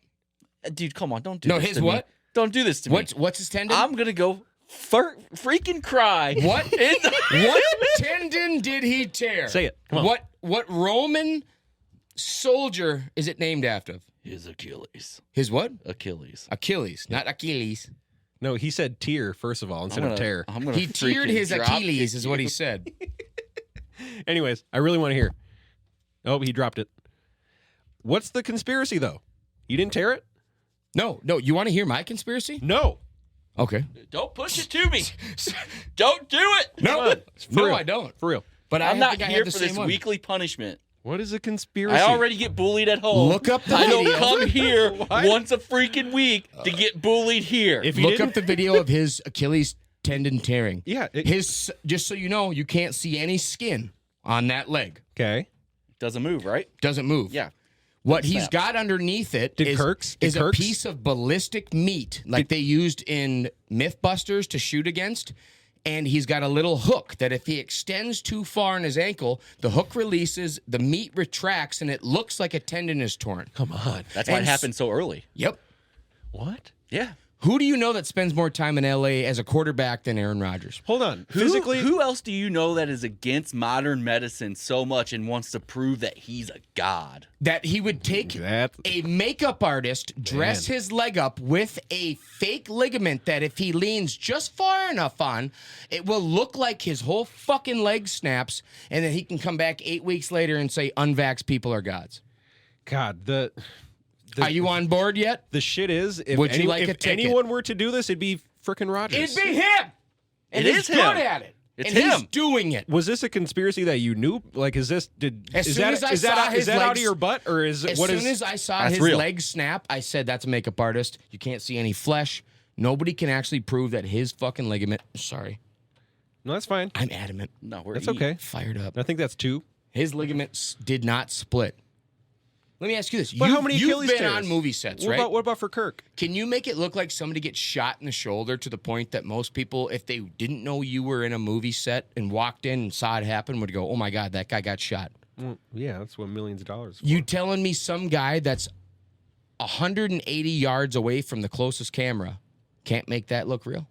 Dude, come on. Don't do No, this his to what? me. Don't do this to me. What's his tendon? I'm going to go freaking cry. What? In the- What tendon did he tear? Say it. Come on. What Roman soldier is it named after? His Achilles. His what? Achilles. Achilles, not Achilles. No, he said tear first of all instead of tear. I'm gonna He teared freaking his drop Achilles, kick is what you. he said. Anyways, I really want to hear. Oh, he dropped it. What's the conspiracy though? He didn't tear it? No. You want to hear my conspiracy? No. Okay. Don't push it to me. Don't do it. No, For no, real. I don't. For real. But I'm not think I here have the for same this one. weekly punishment. What is a conspiracy? I already get bullied at home. Look up the I don't video. come here What? once a freaking week to get bullied here. If you Look didn't, up the video of his Achilles tendon tearing. yeah. His, just so you know, you can't see any skin on that leg. Okay. Doesn't move, right? Doesn't move. Yeah. What It he's snaps. got underneath it Did is Kirk's- a piece of ballistic meat like they used in Mythbusters to shoot against. And he's got a little hook that if he extends too far in his ankle, the hook releases, the meat retracts, and it looks like a tendon is torn. Come on. That's why it And happened so early. Yep. What? Yeah. Who do you know that spends more time in LA as a quarterback than Aaron Rodgers? Hold on. Physically, Who else do you know that is against modern medicine so much and wants to prove that he's a god? That he would take That- a makeup artist, dress his leg up with a fake ligament that if he leans just far enough on, it will look like his whole fucking leg snaps, and then he can come back 8 weeks later and say unvaxxed people are gods. God, the Are you on board yet? the shit is if, Would you like a if ticket? anyone were to do this, it'd be frickin' Rodgers. It'd be him. And It he's is good him. at it. It's and he's him. doing it. Was this a conspiracy that you knew? Like, is this did As is soon that as I is that saw out, his is that out of legs- your butt or is As what soon is? as I saw That's his real. leg snap, I said, that's a makeup artist. You can't see any flesh. Nobody can actually prove that his fucking ligament. Sorry. No, that's fine. I'm adamant. No, we're That's okay. Fired up. I think that's two. His ligaments did not split. Let me ask you this. But how many You've Achilles been tears? on movie sets, What right? about what about for Kirk? Can you make it look like somebody gets shot in the shoulder to the point that most people, if they didn't know you were in a movie set and walked in and saw it happen, would go, oh my God, that guy got shot? Well, yeah, that's what millions of dollars. You telling me some guy that's 180 yards away from the closest camera can't make that look real?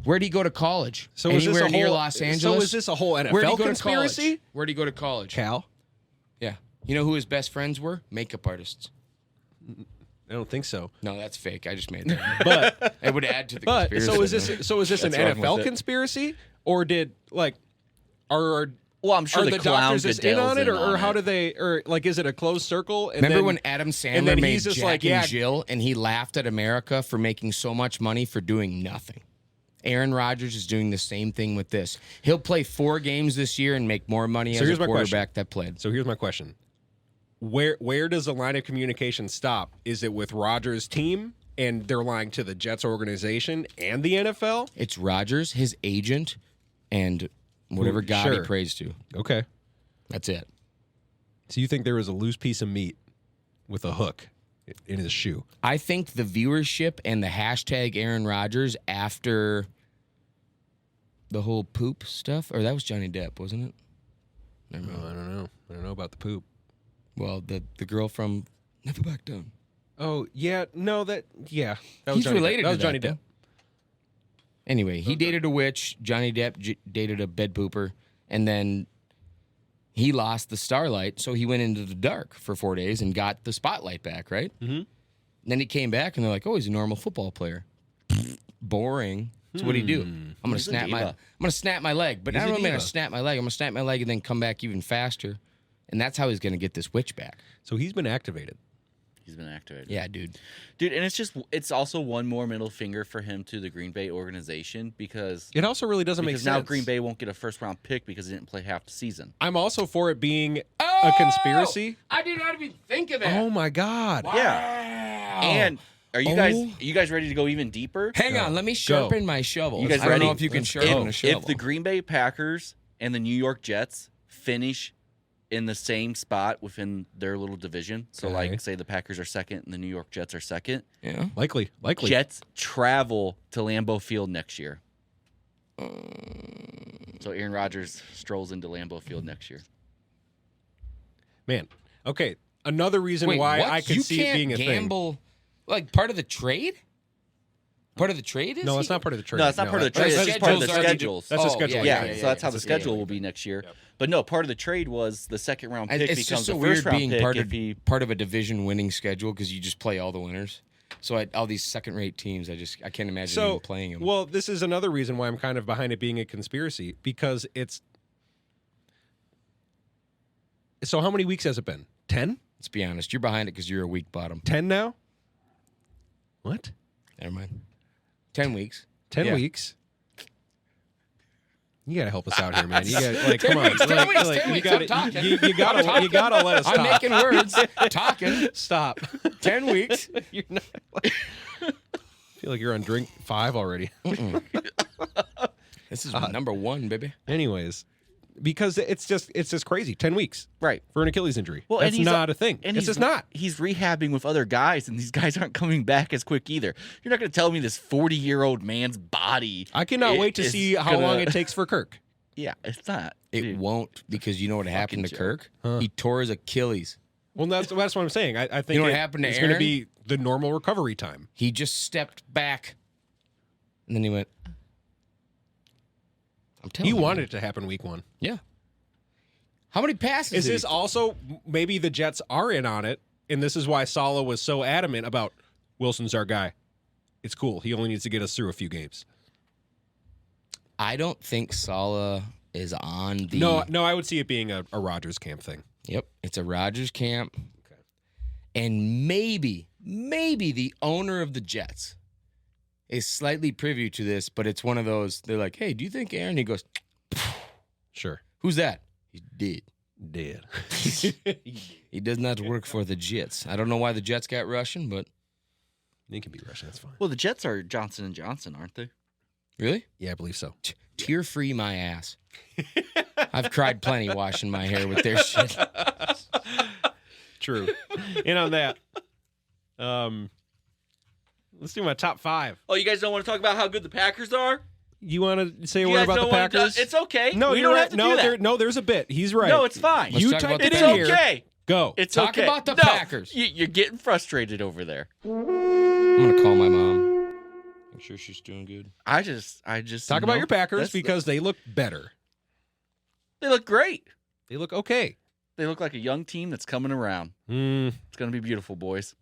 Where'd he go to college? So is this Anywhere a near whole- Los so Angeles? is this a whole NFL Where'd he go conspiracy? To college? Where'd he go to college? Cal? Yeah. You know who his best friends were? Makeup artists. I don't think so. No, that's fake. I just made that. But It would add to the but conspiracy. so is this an That's wrong NFL with it. conspiracy or did like are Well, I'm sure Are the the clown doctors just in on it, Goodell's or how do they, or like, is it a closed circle? And Remember then, when Adam and Sandler then made he's just Jack like, and yeah. Jill, and he laughed at America for making so much money for doing nothing? Aaron Rodgers is doing the same thing with this. He'll play 4 games this year and make more money So as here's a my quarterback that played. So here's my question: Where does the line of communication stop? Is it with Rodgers' team, and they're lying to the Jets organization and the NFL? It's Rodgers, his agent, and whatever God he Sure. prays to. Okay. That's it. So you think there was a loose piece of meat with a hook in his shoe? I think the viewership and the hashtag Aaron Rodgers after the whole poop stuff, or that was Johnny Depp, wasn't it? Never mind. I don't know. I don't know about the poop. Well, the girl from Never Back Down. Oh yeah, no, that was He's Johnny related Depp. That to was Johnny though. Depp. Anyway, he dated a witch. Johnny Depp dated a bed pooper, and then he lost the starlight, so he went into the dark for 4 days and got the spotlight back, right? Mm-hmm. Then he came back, and they're like, "Oh, he's a normal football player." Boring. So what do you do? I'm gonna He's a snap diva. my leg, but He's I a don't mean to diva. snap my leg. I'm gonna snap my leg and then come back even faster, and that's how he's gonna get this witch back. So he's been activated. He's been activated. Yeah, dude. Dude, and it's also one more middle finger for him to the Green Bay organization because It also really doesn't make sense. now Green Bay won't get a first round pick because he didn't play half the season. I'm also for it being a conspiracy. I did not even think of that. Oh my God. Yeah. And are you guys ready to go even deeper? Hang on, let me sharpen my shovel. You guys I don't ready? know if you can sharpen a shovel. If the Green Bay Packers and the New York Jets finish in the same spot within their little division, so Okay. like say the Packers are second and the New York Jets are second, yeah. Likely. Jets travel to Lambeau Field next year. So Aaron Rodgers strolls into Lambeau Field next year. Man. Okay. Another reason Wait, why what? I could You see it being a can't thing. gamble, like part of the trade? Part of the trade is No, it's he? not part of the trade. No, that's not part of the trade. that's It's just part of schedules the already- schedules. That's a Oh, schedule. Yeah, yeah, so that's how the that's- schedule yeah. will be next year. Yep. But no, part of the trade was the second round pick It's becomes just so the weird first round being pick part if of he. part of a division winning schedule because you just play all the winners. So all these second rate teams, I can't imagine even playing them. Well, this is another reason why I'm kind of behind it being a conspiracy, because it's. So how many weeks has it been? 10? Let's be honest, you're behind it because you're a weak bottom. 10 now? What? Never mind. 10 weeks. 10 Yeah. weeks? You gotta help us out here, man. You gotta, like, come on. weeks, 10 Like, weeks, like, 10 you weeks. gotta, I'm talking. you gotta, you gotta let us talk. I'm making words, talking. Stop. 10 weeks. You're not. I feel like you're on drink 5 already. This is number 1, baby. Anyways, because it's just crazy. 10 weeks Right. for an Achilles injury. Well, That's and he's not a thing. And It's he's just not. He's rehabbing with other guys, and these guys aren't coming back as quick either. You're not going to tell me this 40-year-old man's body. I cannot wait to is see how gonna- long it takes for Kirk. Yeah, it's not. It Dude. won't, because you know what happened to joke. Kirk? Huh. He tore his Achilles. Well, that's what I'm saying. I think You know what happened to it's going to Aaron? be the normal recovery time. He just stepped back, and then he went. I'm telling He you. wanted it to happen week 1. Yeah. How many passes? Is did this he- also maybe the Jets are in on it, and this is why Saleh was so adamant about Wilson's our guy. It's cool. He only needs to get us through a few games. I don't think Saleh is on the. No, I would see it being a Rodgers camp thing. Yep, it's a Rodgers camp. Okay. And maybe the owner of the Jets is slightly privy to this, but it's one of those. They're like, "Hey, do you think Aaron?" He goes, Sure. "Who's that?" He's dead. Dead. He does not work for the Jets. I don't know why the Jets got Russian, but He can be Russian. That's fine. Well, the Jets are Johnson & Johnson, aren't they? really, Yeah, I believe so. tear free my ass. I've cried plenty washing my hair with their shit. True. In on that. Let's do my top 5. Oh, you guys don't want to talk about how good the Packers are? You want to say a You word guys about the don't wanna Packers? it's okay. No, we you're don't right. have to do that. No, there's a bit. He's right. No, it's fine. Let's You talk about typed the it It's in here. okay. Go. It's Talk okay. about the No, Packers. You're getting frustrated over there. I'm gonna call my mom. I'm sure she's doing good. I just Talk about know, your Packers that's- because they look better. they look great. They look okay. They look like a young team that's coming around. Mm, It's going to be beautiful, boys.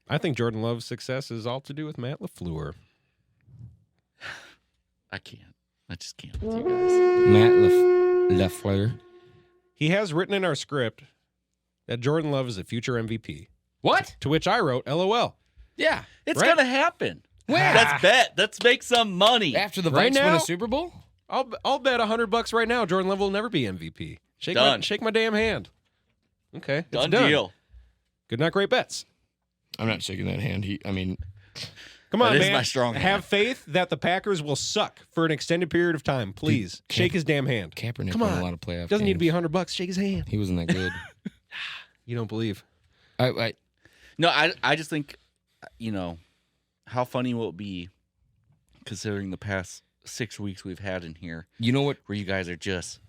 I think Jordan Love's success is all to do with Matt LaFleur. I can't. I just can't with you guys. Matt LaFleur. He has written in our script that Jordan Love is a future MVP. What? To which I wrote, LOL. Yeah. It's Right. gonna happen. When? Let's bet. Let's make some money. After the Right Vikes win now? a Super Bowl? I'll bet $100 right now Jordan Love will never be MVP. Done. Shake my damn hand. Okay. It's Done done. deal. Good night, great bets. I'm not shaking that hand. Come on, That is man. my strong hand. Have faith that the Packers will suck for an extended period of time. Please. Dude, Shake his damn hand. Kaepernick Come won on. a lot of playoff Doesn't need to be games. $100. Shake his hand. He wasn't that good. You don't believe. No, I just think, how funny will it be considering the past 6 weeks we've had in here You know what? where you guys are just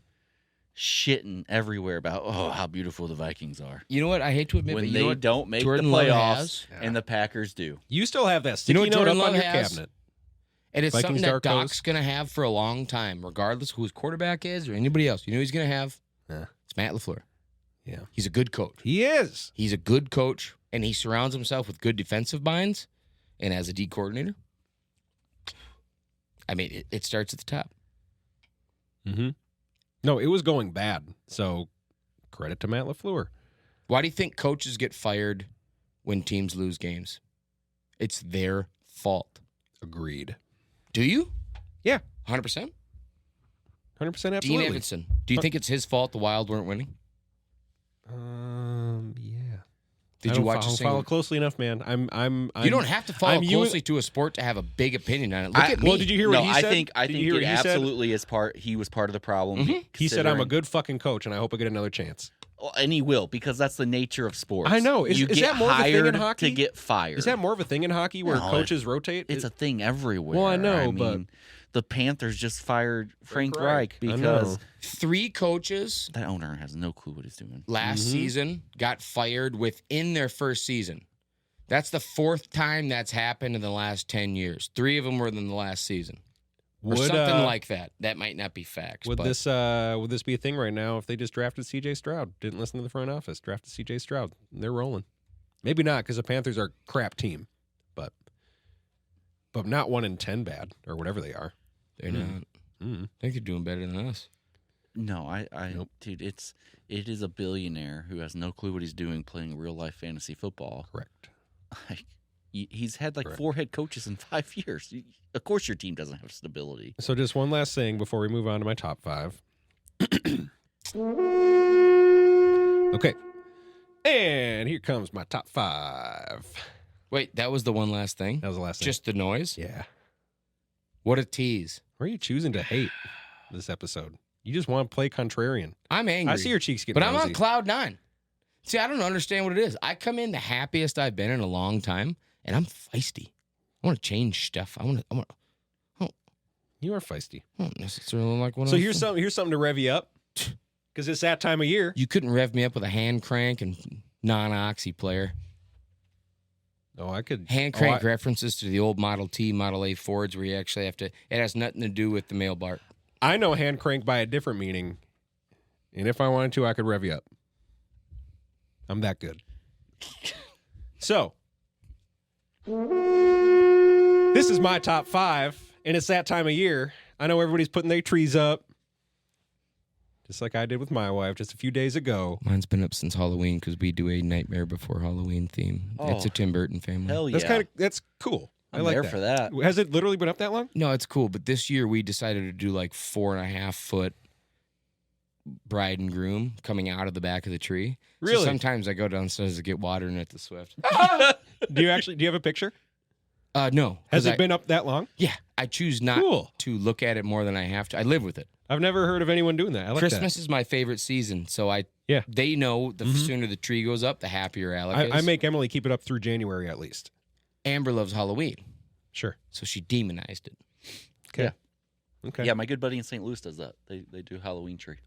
shitting everywhere about, how beautiful the Vikings are. You know what? I hate to admit, When but you know they what don't make Jordan the Love playoffs has? and the Packers do. You still have that You sticky know what note Jordan up on Love your has? cabinet. And it's Vikings something that Dark Horse? Doc's going to have for a long time, regardless of who his quarterback is or anybody else. You know who he's going to have? Yeah. It's Matt LaFleur. Yeah. He's a good coach. He is. He's a good coach, and he surrounds himself with good defensive minds. And as a D coordinator, it starts at the top. Mm-hmm. No, it was going bad. So credit to Matt LaFleur. Why do you think coaches get fired when teams lose games? It's their fault. Agreed. Do you? Yeah. 100%? 100% absolutely. Dean Evanson. Do you think it's his fault the Wild weren't winning? Yeah. Did I you don't watch a follow single? closely enough, man. I'm You don't have to follow I'm closely to a sport to have a big opinion on it. Look at me. Well, did you hear what No, he I said? think Did you hear what it he said? absolutely is part. He was part of the problem. He said, "I'm a considering- good fucking coach, and I hope I get another chance." Well, and he will, because that's the nature of sports. I know. Is you get that more of a thing in hired hockey? to get fired. Is that more of a thing in hockey where No, coaches rotate? It's a thing everywhere. Well, I know, I but- mean, the Panthers just fired Frank Reich. Reich I because know. 3 coaches that owner has no clue what he's doing. last Mm-hmm. season got fired within their first season. That's the 4th time that's happened in the last 10 years. 3 of them were in the last season. Or something like that. That might not be facts. Would but this be a thing right now if they just drafted C.J. Stroud? Didn't listen to the front office. Drafted C.J. Stroud. They're rolling. Maybe not, because the Panthers are a crap team, but not 1-10 bad or whatever they are. they're not. Mm. I think they're doing better than us. No, Nope. dude, it is a billionaire who has no clue what he's doing playing real life fantasy football. Correct. Like, he's had like Correct. 4 head coaches in 5 years. Of course, your team doesn't have stability. So just one last thing before we move on to my top 5. Okay. And here comes my top 5. Wait, that was the one last thing? That was the last thing. Just the noise? Yeah. What a tease. Why are you choosing to hate this episode? You just want to play contrarian. I'm angry. I see your cheeks getting But I'm on rosy. cloud 9. See, I don't understand what it is. I come in the happiest I've been in a long time, and I'm feisty. I want to change stuff. I want You are feisty. don't necessarily like one of So those here's things. something to rev you up. Because it's that time of year. You couldn't rev me up with a hand crank and non-oxy player. Oh, I could. Hand crank references to the old Model T, Model A Fords where you actually have to, it has nothing to do with the male bar. I know hand crank by a different meaning. And if I wanted to, I could rev you up. I'm that good. So, this is my top 5, and it's that time of year. I know everybody's putting their trees up, just like I did with my wife just a few days ago. Mine's been up since Halloween because we do a Nightmare Before Halloween theme. It's a Tim Burton family. Hell yeah. That's cool. I'm I like there that. for that. Has it literally been up that long? No, it's cool, but this year we decided to do like 4.5 foot bride and groom coming out of the back of the tree. Really? So sometimes I go downstairs to get water and at the Swift. Do you have a picture? No. Has 'cause it been up that long? Yeah, I choose not Cool. to look at it more than I have to. I live with it. I've never heard of anyone doing that. I like Christmas is my favorite season, so Yeah. they know the sooner the tree goes up, the happier Alec that. is. I make Emily keep it up through January at least. Amber loves Halloween, Sure. so she demonized it. Okay. Yeah. Okay. Yeah, my good buddy in St. Louis does that. They do Halloween tree.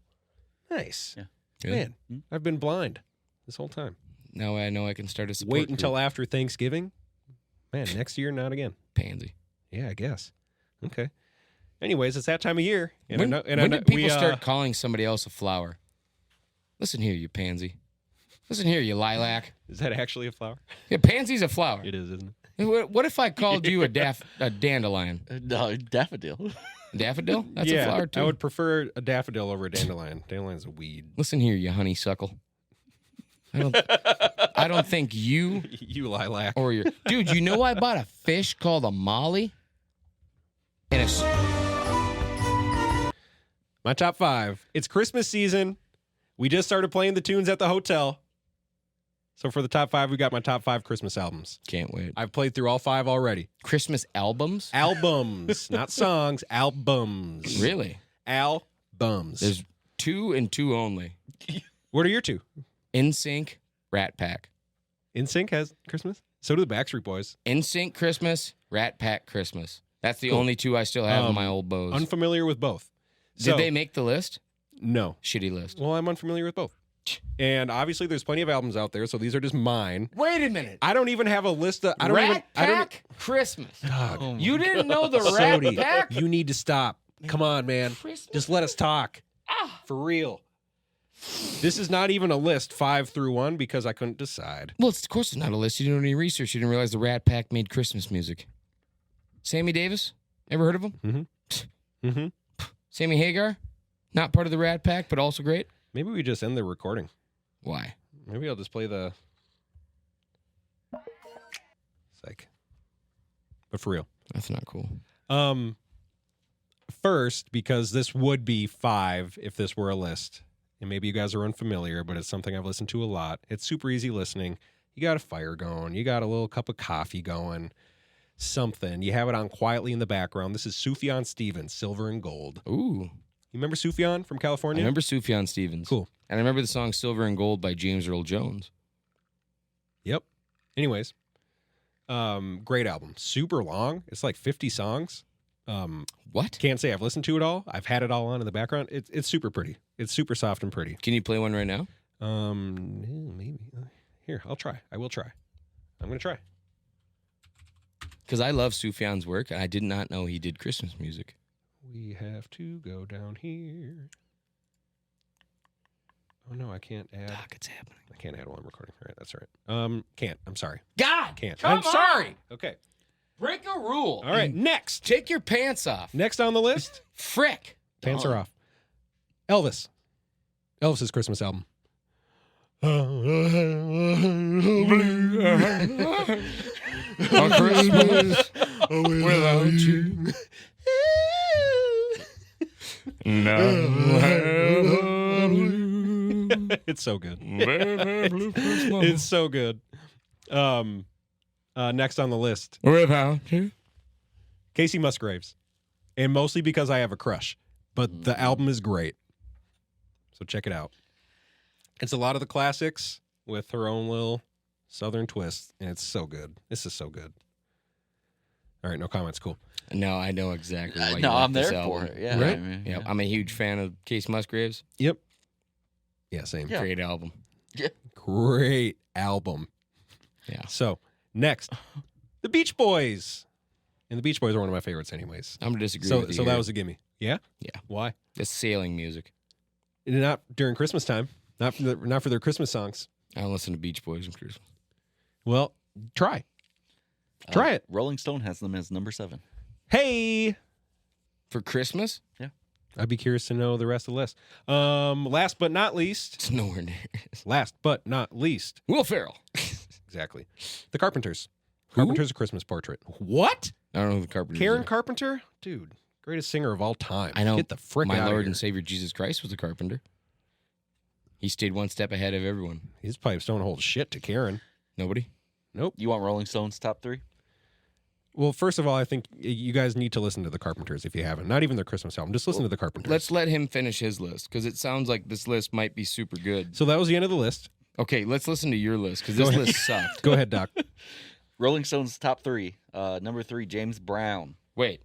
Nice. Yeah. Man, Hmm? I've been blind this whole time. Now I know I can start a support Wait until group. after Thanksgiving. Man, next year, not again. Pansy. Yeah, I guess. Okay. Anyways, it's that time of year. And When, I know, and when I know, did people we, start calling somebody else a flower? Listen here, you pansy. Listen here, you lilac. Is that actually a flower? Yeah, pansy's a flower. It is, isn't it? What if I called you a dandelion? No, daffodil. Daffodil? That's yeah, a flower too. I would prefer a daffodil over a dandelion. Dandelion's a weed. Listen here, you honeysuckle. I don't think you You lilac. or your dude. You know I bought a fish called a molly. And My top 5. It's Christmas season. We just started playing the tunes at the hotel. So for the top 5, we got my top 5 Christmas albums. can't wait. I've played through all 5 already. Christmas albums? Albums, not songs. Albums. Really? Albums. There's 2 and 2 only. What are your 2? NSYNC, Rat Pack. NSYNC has Christmas. So do the Backstreet Boys. NSYNC Christmas, Rat Pack Christmas. That's the Cool. only 2 I still have in my old bows. Unfamiliar with both. Did they make the list? No. Shitty list. Well, I'm unfamiliar with both. And obviously, there's plenty of albums out there, so these are just mine. Wait a minute. I don't even have a list of. I don't Rat even. Pack Christmas. God, You didn't know the Rat Sodie, Pack? you need to stop. Come on, man. Christmas? Just let us talk. For real. This is not even a list 5 through 1 because I couldn't decide. Well, of course it's not a list. You didn't do any research. You didn't realize the Rat Pack made Christmas music. Sammy Davis? Ever heard of him? Mm-hmm. Sammy Hagar? Not part of the Rat Pack, but also great. Maybe we just end the recording. Why? Maybe I'll just play the. Psych. But for real. That's not cool. First, because this would be 5 if this were a list. And maybe you guys are unfamiliar, but it's something I've listened to a lot. It's super easy listening. You got a fire going. You got a little cup of coffee going. Something. You have it on quietly in the background. This is Sufjan Stevens, Silver and Gold. Ooh. You remember Sufjan from I California? remember Sufjan Stevens. Cool. And I remember the song Silver and Gold by James Earl Jones. Yep. Anyways, great album. Super long. It's like 50 songs. What? Can't say I've listened to it all. I've had it all on in the background. It's super pretty. It's super soft and pretty. Can you play one right now? Maybe. Here, I'll try. I will try. I'm going to try. Because I love Sufjan's work, and I did not know he did Christmas music. We have to go down here. Oh, no, I can't add. Doc, it's happening. I can't add while I'm recording. All right, that's all right. Can't. I'm sorry. God! Can't. Come I'm sorry. on! Okay. Break a rule. All right, next. Take your pants off. Next on the list. Frick. Pants are off. Elvis. Elvis's Christmas album. On Christmas without you. It's so good. It's It's so good. Next on the list, without you. Casey Musgraves. And mostly because I have a crush. But the album is great. So check it out. It's a lot of the classics with her own little southern twist. And it's so good. This is so good. All right, no comments. Cool. No, I know exactly why you No, like I'm this there album. for it. Yeah. Right? I mean, Yeah, yeah. I'm a huge fan of Case Musgraves. Yep. Yeah, same. Yeah. Great album. Great album. Yeah. So, next, the Beach Boys. And the Beach Boys are one of my favorites anyways. I'm going to disagree So with you. that here. was a gimme. Yeah? Yeah. Why? It's sailing music. Not during Christmas time. Not for their Christmas songs. I don't listen to Beach Boys on Christmas. Well, try. Try it. Rolling Stone has them as number 7. Hey! For Christmas? I'd be curious to know the rest of the list. Last but not least. It's nowhere near. Last but not least. Will Ferrell. Exactly. The Carpenters. Who? Carpenters A Christmas Portrait. What? I don't know who the Carpenters Karen are. Carpenter? Dude, greatest singer of all time. I know. Get the frick My out Lord of here. and Savior Jesus Christ was a carpenter. He stayed one step ahead of everyone. His pipes don't hold shit to Karen. Nobody? Nope. You want Rolling Stone's top 3? Well, first of all, I think you guys need to listen to the Carpenters if you haven't. Not even their Christmas album. Just listen to the Carpenters. Let's let him finish his list because it sounds like this list might be super good. So that was the end of the list. Okay, let's listen to your list because Go this ahead. list sucked. Go ahead, Doc. Rolling Stone's top 3. Number 3, James Brown. Wait.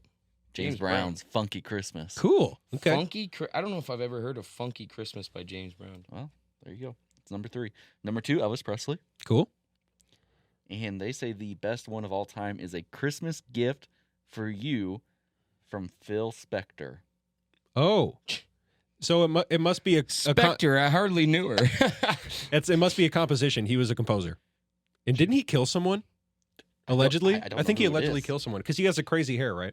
James Brown's Funky Christmas. Cool. Okay. Funky. I don't know if I've ever heard of Funky Christmas by James Brown. Well, there you go. It's number 3. Number 2, Elvis Presley. Cool. And they say the best one of all time is A Christmas Gift for You from Phil Spector. Oh. So it must be a Spectre, I hardly knew her. it must be a composition. He was a composer. And didn't he kill someone? Allegedly? I don't I think know he who it allegedly is. killed someone because he has a crazy hair, right?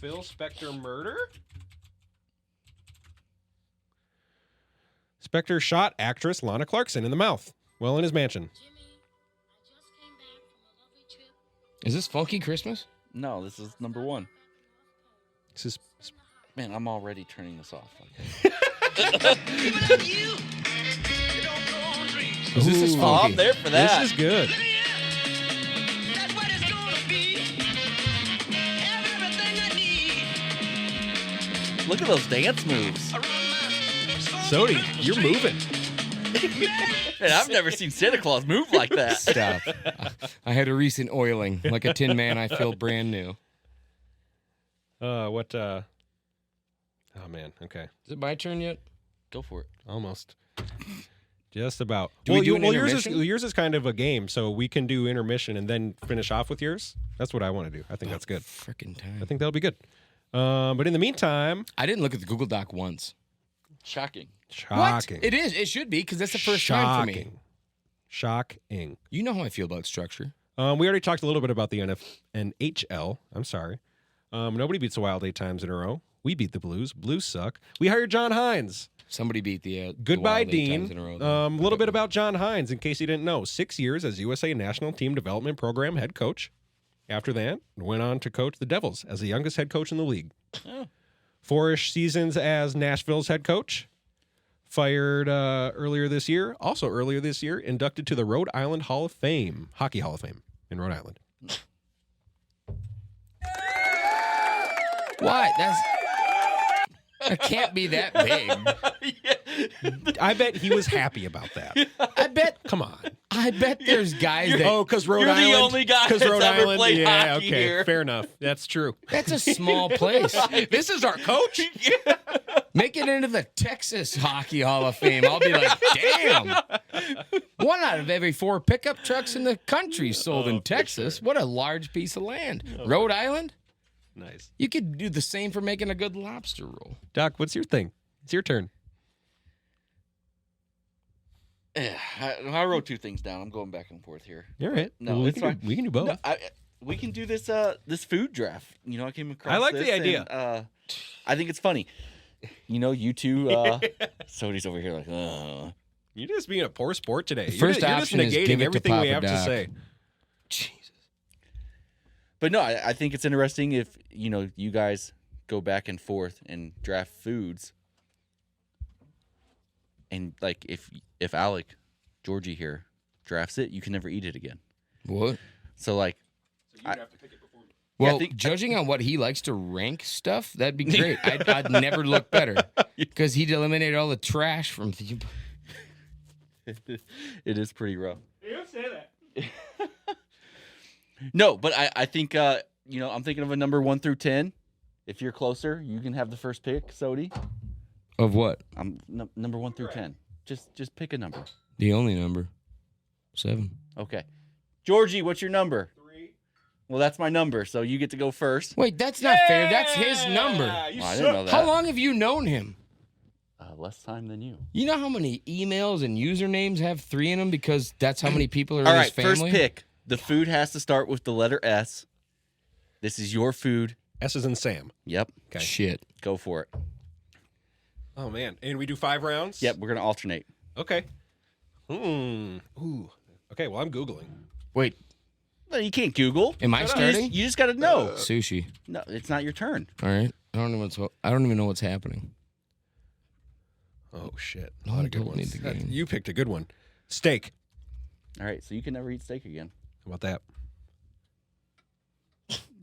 Phil Spector murder? Spector shot actress Lana Clarkson in the mouth while in his mansion. Is this Funky Christmas? No, this is number 1. This is Man, I'm already turning this off. Is this Oh, Funky? I'm there for that. This is good. Look at those dance moves. Sodie, you're moving. Man, I've never seen Santa Claus move like that. Stop. I had a recent oiling. Like a Tin Man, I feel brand new. What? Oh man. Okay. Is it my turn yet? Go for it. Almost. Just about. Do we do an yours intermission? is kind of a game, so we can do intermission and then finish off with yours. That's what I want to do. I think that's good. Frickin' time. I think that'll be good. But in the meantime, I didn't look at the Google Doc once. Shocking. shocking. What? It is. It should be because that's the first time for me. Shocking. You know how I feel about structure. We already talked a little bit about the NHL. I'm sorry. Nobody beats the Wild 8 times in a row. We beat the Blues. Blues suck. We hired John Hines. Somebody beat the Goodbye, Wild 8 times Dean. in a row. A little bit about John Hines, in case you didn't know. 6 years as USA National Team Development Program head coach. After that, went on to coach the Devils as the youngest head coach in the league. Oh. 4-ish seasons as Nashville's head coach. Fired earlier this year. Also earlier this year, inducted to the Rhode Island Hall of Fame. Hockey Hall of Fame in Rhode Island. Why? That can't be that big. I bet he was happy about that. I bet. Come on. I bet there's guys that. Oh, because Rhode You're Island. the only guy 'cause that's Rhode ever Island. played Yeah, hockey okay, here. fair enough. That's true. That's a small place. This is our coach. Make it into the Texas Hockey Hall of Fame. I'll be like, damn. 1 out of every 4 pickup trucks in the country sold in Texas. What a large piece of land. Rhode Island? Nice. You could do the same for making a good lobster roll. Doc, what's your thing? It's your turn. I wrote 2 things down. I'm going back and forth here. All right. No, Well, we it's can fine. we can do both. No, we can do this this food draft. You know, I came across I like this the idea. and, I think it's funny. You know, you two, Sodie's over here like, You're just being a poor sport today. The first you're option just is negating give it to everything we Papa have to Doc. say. Jesus. But no, I think it's interesting if, you know, you guys go back and forth and draft foods. And like if Alec, Georgie here, drafts it, you can never eat it again. What? So like Well, think- judging on what he likes to rank stuff, that'd be great. I'd never look better because he'd eliminate all the trash from the. it is pretty rough. You don't say that. No, but I think you know, I'm thinking of a number 1 through 10. If you're closer, you can have the first pick, Sodie. Of what? I'm number 1 through 10. Just pick a number. The only number. 7. Okay. Georgie, what's your number? 3. Well, that's my number, so you get to go first. Wait, that's not fair. That's his number. Well, I didn't know that. How long have you known him? Less time than you. You know how many emails and usernames have 3 in them because that's how many people are All in right, his family? first pick. The food has to start with the letter S. This is your food. S is in Sam. Yep. Okay. Shit. Go for it. Oh man, and we do 5 rounds. Yep, we're gonna alternate. Okay. Ooh. Okay. Well, I'm googling. Wait, No, you can't Google. am I You starting? just got to know. Sushi. No, it's not your turn. All right. I don't even know what's happening. Oh shit. A No lot one of good told me ones. the game. You picked a good one. Steak. All right, so you can never eat steak again. How about that?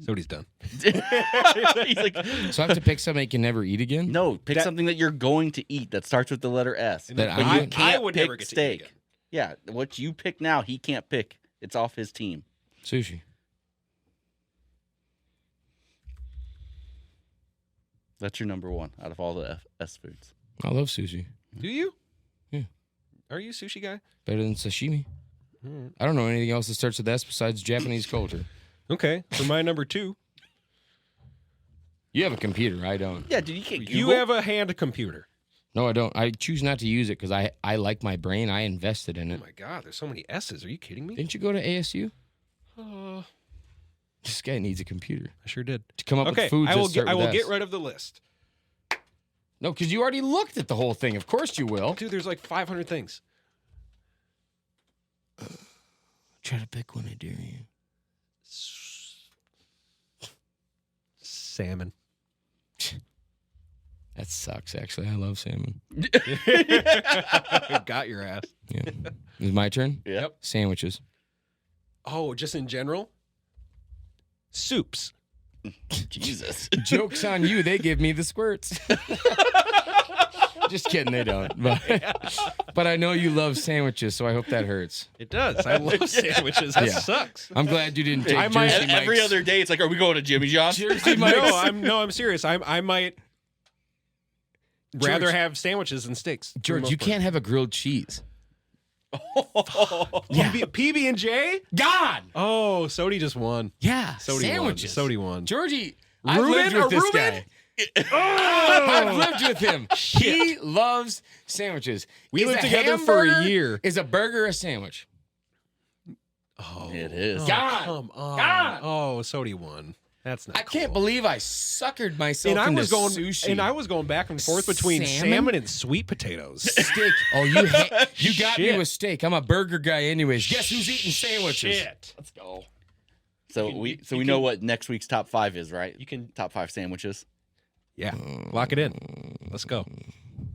Sodie's done. He's like, So I have to pick something I can never eat again? no, pick That- something that you're going to eat that starts with the letter S. That But I you would- can't would pick never get to eat steak. again. Yeah, what you pick now, he can't pick. It's off his team. Sushi. That's your number 1 out of all the S foods. I love sushi. Do you? Yeah. Are you a sushi guy? Better than sashimi. I don't know anything else that starts with S besides Japanese culture. Okay. For my number 2, You have a computer. I don't. Yeah, dude, you can't Google. you have a hand computer. No, I don't. I choose not to use it because I like my brain. I invested in Oh it. my God, there's so many S's. Are you kidding me? Didn't you go to ASU? This guy needs a computer I sure did. to come up Okay, with foods I will that start I with will get S. rid of the list. No, because you already looked at the whole thing. Of course you will. Dude, there's like 500 things. Try to pick one, I dare you. Salmon. That sucks, actually. I love salmon. Got your ass. Yeah. Is it my turn? Yep. Sandwiches. Oh, just in general? Soups. Jesus. Joke's on you. They give me the squirts. Just kidding. They don't. But I know you love sandwiches, so I hope that hurts. It does. I love sandwiches. That Yeah. sucks. I'm glad you didn't take I might- Jersey Every Mike's. other day, it's like, are we going to Jimmy John's? Jersey No, Mike's. I'm serious. I might rather George. have sandwiches than steaks. for the George, most you part. can't have a grilled cheese. Yeah. PB and J? God. Oh, Sodie just won. Yeah. Sodie Sandwiches. won. Sodie won. Georgie, I've lived Reuben? with this Reuben? guy. I've lived with him. He loves sandwiches. We Is lived a together for a hamburger- year. Is a burger a sandwich? Oh, It is. God. Come on. God. Oh, Sodie won. That's not I can't cool. believe I suckered myself And I into was going sushi. and I was going back and forth between Salmon? salmon and sweet potatoes. Steak. Oh, you got me Shit. with steak. I'm a burger guy anyways. Guess who's eating sandwiches? Shit. Let's go. So You can- we you know can- what next week's top 5 is, right? You can Top 5 sandwiches. Yeah. Lock it in. Let's go.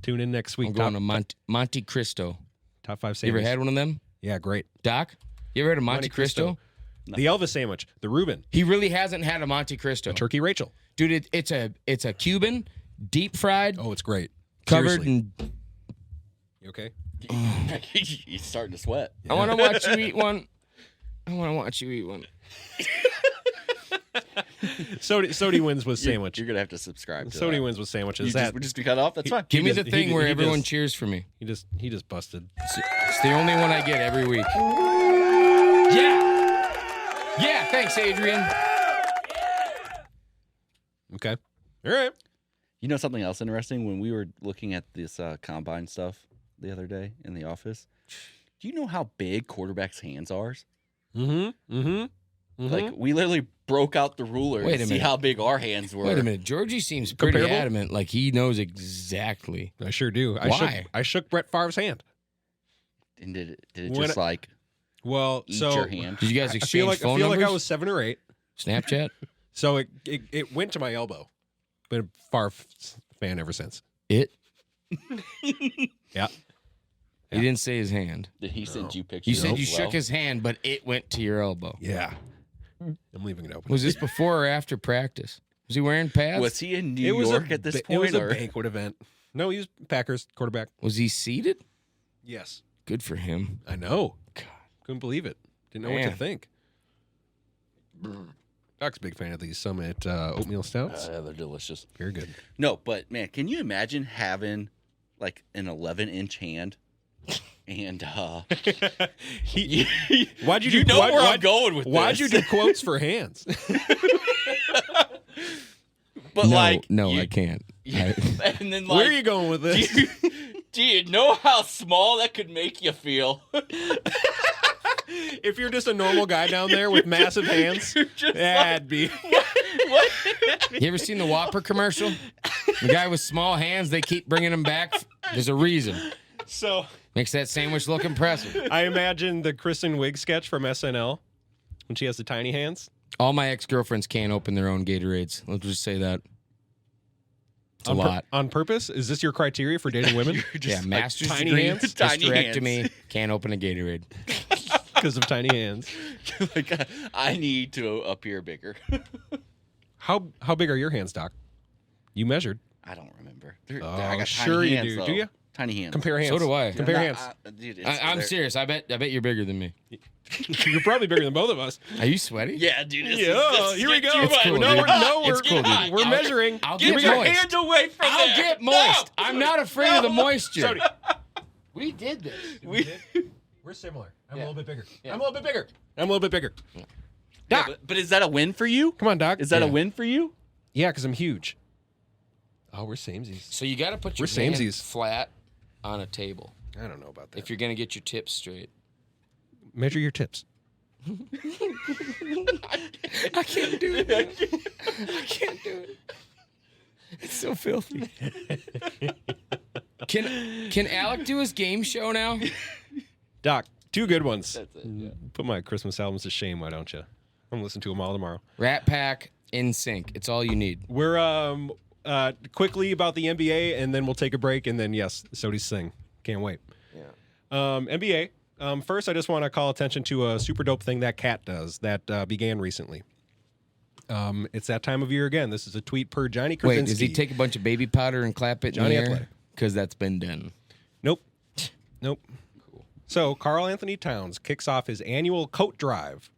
Tune in next week. I'm going to Monte Cristo. top 5 You sandwiches. ever had one of them? Yeah, great. Doc? You ever had a Monte Monte Cristo? Cristo. The Elvis sandwich, the Reuben, He really hasn't had a Monte Cristo. turkey Rachel. Dude, it's a Cuban, deep fried, Oh, it's great. covered Seriously. in. You okay? He's starting to sweat. I want to watch you eat one. I want to watch you eat one. Sodie wins with sandwich. You're gonna have to subscribe to Sodie that. wins with sandwiches. We're just gonna cut off. That's fine. Give me does- the thing he- where he everyone does- cheers for me. he just busted. It's the only one I get every week. Yeah. Yeah, thanks, Adrian. Okay. All right. You know something else interesting? When we were looking at this combine stuff the other day in the office, do you know how big quarterbacks' hands are? Like we literally broke out the ruler Wait a to see minute. how big our hands were. Wait a minute. Georgie seems pretty Comparable? adamant, like he knows exactly. I sure do. Why? I shook Brett Favre's hand. And did it When just like Well, eat so your hand? Did you guys I exchange feel phone like I numbers? was 7 or 8. Snapchat? So it went to my elbow. Been a Favre fan ever since. It? Yeah. He didn't say his hand. Did he send you pictures? You said as you well? shook his hand, but it went to your elbow. Yeah. I'm leaving it open. Was this before or after practice? Was he wearing pads? Was he in New It was York at this It was point? a Or banquet event. No, he was Packers quarterback. Was he seated? Yes. Good for him. I know. God. Couldn't believe it. Didn't know what Man. to think. Doc's a big fan of these Summit oatmeal stouts. they're delicious. Very good. No, but man, can you imagine having like an 11-inch hand? And Why'd you you do? know why- where why- I'm going with Why'd this. you do quotes for hands? But no, like, no, you- I can't. and then like, Where are you going with do this? do you know how small that could make you feel? If you're just a normal guy down there with massive hands, just that'd be. What? You ever seen the Whopper commercial? The guy with small hands, they keep bringing him back. There's a reason. So Makes that sandwich look impressive. I imagine the Kristen Wiig sketch from SNL when she has the tiny hands. All my ex-girlfriends can't open their own Gatorades. Let's just say that. It's a lot. On purpose? Is this your criteria for dating women? Yeah, master's tiny degree, hands? Tiny hysterectomy, can't open a Gatorade. Because of tiny hands. Like, I need to appear bigger. How big are your hands, Doc? You measured. I don't remember. Oh, I got sure tiny you hands, do. though. Do you? Tiny hands. Compare hands. So do I. Compare Nah, hands. dude, I'm they're- serious. I bet you're bigger than me. You're probably bigger than both of us. Are you sweaty? Yeah, dude. This Yeah, is here we go. too It's much. cool, no, dude. we're It's cool, dude. we're measuring. I'll Get get your moist. hands away from I'll there. get moist. No. I'm not afraid of the moisture. Sodie. We did this. We're similar. I'm Yeah. a little bit bigger. Yeah. I'm a little bit bigger. I'm a little bit bigger. Yeah, Doc. but is that a win for you? Come on, Doc. Is that a Yeah. win for you? Yeah, because I'm huge. Oh, we're samesies. So you got to put your We're hand samesies. flat on a table I don't know about that. if you're going to get your tips straight. Measure your tips. I can't do it. I can't do it. It's so filthy. Can Alec do his game show now? Doc, 2 good ones. That's it. Yeah. Put my Christmas albums to shame, why don't you? I'm gonna listen to them all tomorrow. Rat Pack, In Sync. It's all you need. We're quickly about the NBA, and then we'll take a break, and then yes, Sodie sing. Can't wait. Yeah. NBA. First, I just want to call attention to a super dope thing that Cat does that began recently. It's that time of year again. This is a tweet per Johnny Krasinski. Wait, does he take a bunch of baby powder and clap it in Johnny the air? Athletic. Because that's been done. Nope. Cool. So, Karl Anthony Towns kicks off his annual coat drive.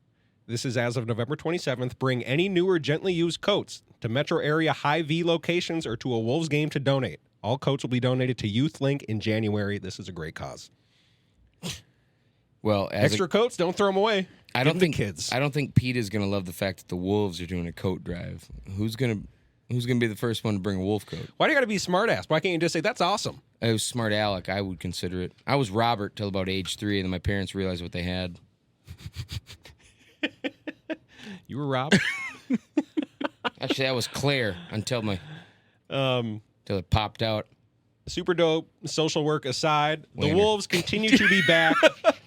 This is as of November 27th. Bring any new or gently used coats to metro area Hy-Vee locations or to a Wolves game to donate. All coats will be donated to Youth Link in January. This is a great cause. Well, Extra coats, don't throw them away. I don't Give them think to kids. I don't think Pete is gonna love the fact that the Wolves are doing a coat drive. Who's gonna be the first one to bring a wolf coat? Why do you got to be smart ass? Why can't you just say that's awesome? I was smart Alec. I would consider it. I was Robert till about age 3, and then my parents realized what they had. You were Rob. Actually, that was Claire until it popped out. Super dope. Social work aside, the Wiener. Wolves continue to be back.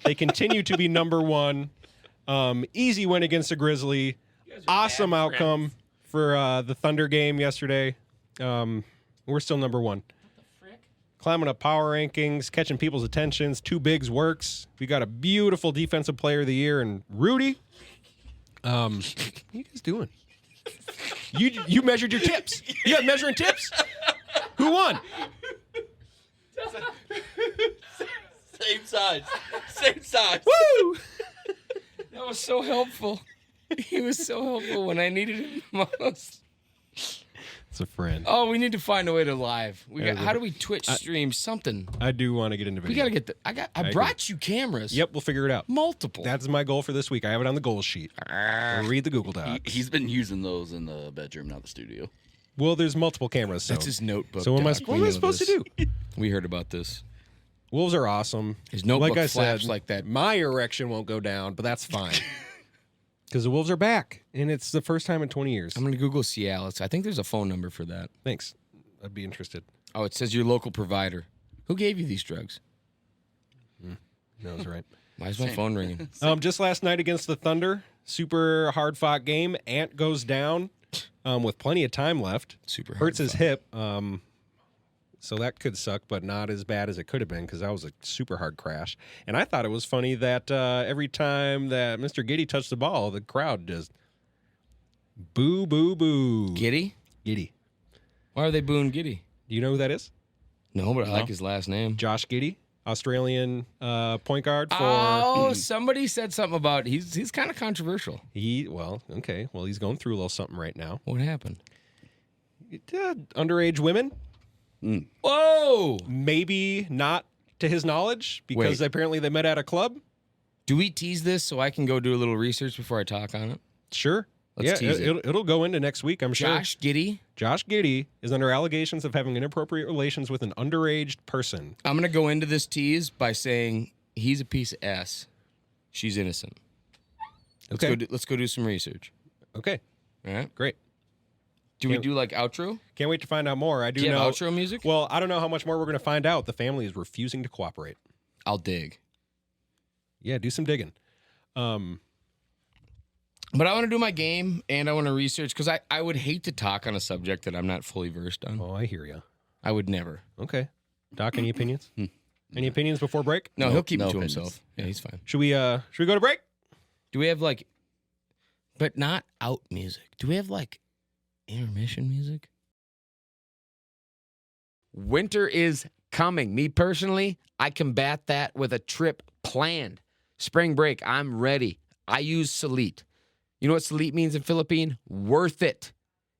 They continue to be number 1. Easy win against the Grizzly. Awesome outcome for the Thunder game yesterday. We're still number 1. Climbing up power rankings, catching people's attentions. 2 bigs works. We got a beautiful defensive player of the year in Rudy. What are you guys doing? You measured your tips. You got measuring tips? Who won? Same size. Same size. Woo! That was so helpful. He was so helpful when I needed him most. It's a friend. Oh, we need to find a way to live. Yeah, How do we Twitch stream something? I do want to get into video. We gotta get I brought you cameras. Yep, we'll figure it out. Multiple. That's my goal for this week. I have it on the goal sheet. I'll read the Google Doc. He's been using those in the bedroom, not the studio. Well, there's multiple cameras. So. That's his notebook. So what am I Doc. We know supposed to this. do? We heard about this. Wolves are awesome. His notebook like I flaps said, like that. My erection won't go down, but that's fine. Because the Wolves are back, and it's the first time in 20 years. I'm gonna Google Cialis. I think there's a phone number for that. Thanks. I'd be interested. Oh, it says your local provider. Who gave you these drugs? No, that's right. Why is my phone ringing? Just last night against the Thunder, super hard-fought game. Ant goes down with plenty of time left. Super Hurts his hard-fought. hip. So that could suck, but not as bad as it could have been because that was a super hard crash. And I thought it was funny that every time that Mr. Giddy touched the ball, the crowd just boo, boo, boo. Giddy? Giddy. Why are they booing Giddy? Do you know who that is? No, but I like his last name. Josh Giddy, Australian point guard for. Oh, somebody said something about he's kind of controversial. He's going through a little something right now. What happened? Underage women. Whoa! Maybe not to his knowledge because Wait. apparently they met at a club. Do we tease this so I can go do a little research before I talk on it? Sure. Let's tease it. It'll go into next week, I'm sure. Josh Giddy. Josh Giddy is under allegations of having inappropriate relations with an underage person. I'm going to go into this tease by saying he's a piece of S. She's innocent. Let's go do some research. Okay, All right? great. Do we do like outro? Can't wait to find out more. I do Do you know. have outro music? Well, I don't know how much more we're going to find out. The family is refusing to cooperate. I'll dig. Yeah, do some digging. But I want to do my game and I want to research because I would hate to talk on a subject that I'm not fully versed on. Oh, I hear you. I would never. Okay. Doc, any opinions? Any opinions before break? No, he'll keep no it to opinions. himself. Yeah, he's fine. Should we go to break? Do we have like, but not out music? Do we have like intermission music? Winter is coming. Me personally, I combat that with a trip planned. Spring break, I'm ready. I use Salit. You know what Salit means in Philippine? Worth it.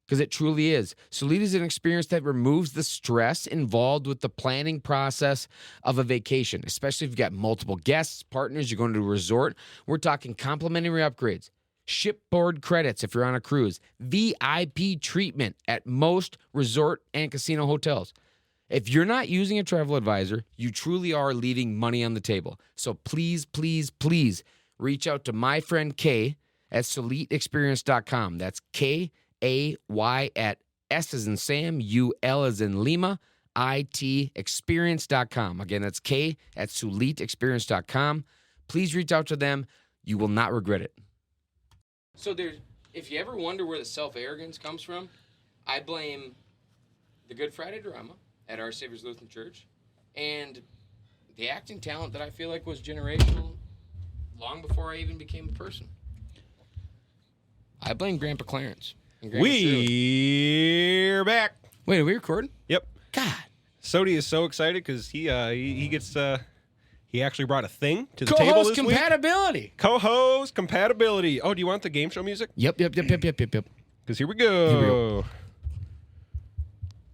Because it truly is. Salit is an experience that removes the stress involved with the planning process of a vacation, especially if you've got multiple guests, partners, you're going to a resort. We're talking complimentary upgrades, shipboard credits if you're on a cruise, VIP treatment at most resort and casino hotels. If you're not using a travel advisor, you truly are leaving money on the table. So please, please, please reach out to my friend Kay at SoliteExperience.com. That's K-A-Y at S as in Sam, U-L as in Lima, I-T experience.com. Again, that's K at SoliteExperience.com. Please reach out to them. You will not regret it. So if you ever wonder where the self-arrogance comes from, I blame the Good Friday drama at Our Savior's Lutheran Church and the acting talent that I feel like was generational long before I even became a person. I blame Grandpa Clarence. And Grandpa Shirley. We're back. Wait, are we recording? Yep. God. Sodie is so excited because he actually brought a thing to the table Co-host this week. compatibility. Co-host compatibility. Oh, do you want the game show music? Yep. Because here we go. Here we go.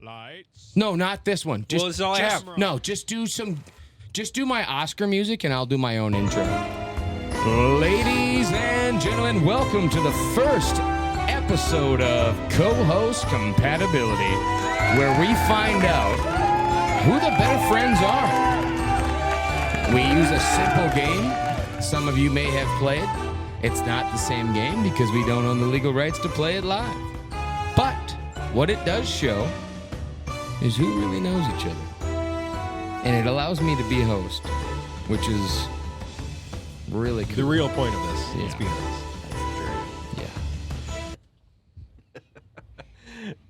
Lights. No, not this one. Just, Well, this is all I have. No, just do my Oscar music and I'll do my own intro. Ladies and gentlemen, welcome to the first episode of Co-Host Compatibility, where we find out who the better friends are. We use a simple game some of you may have played. It's not the same game because we don't own the legal rights to play it live. But what it does show is who really knows each other. And it allows me to be a host, which is really cool. The real point of this. Yeah. Let's be honest. Yeah.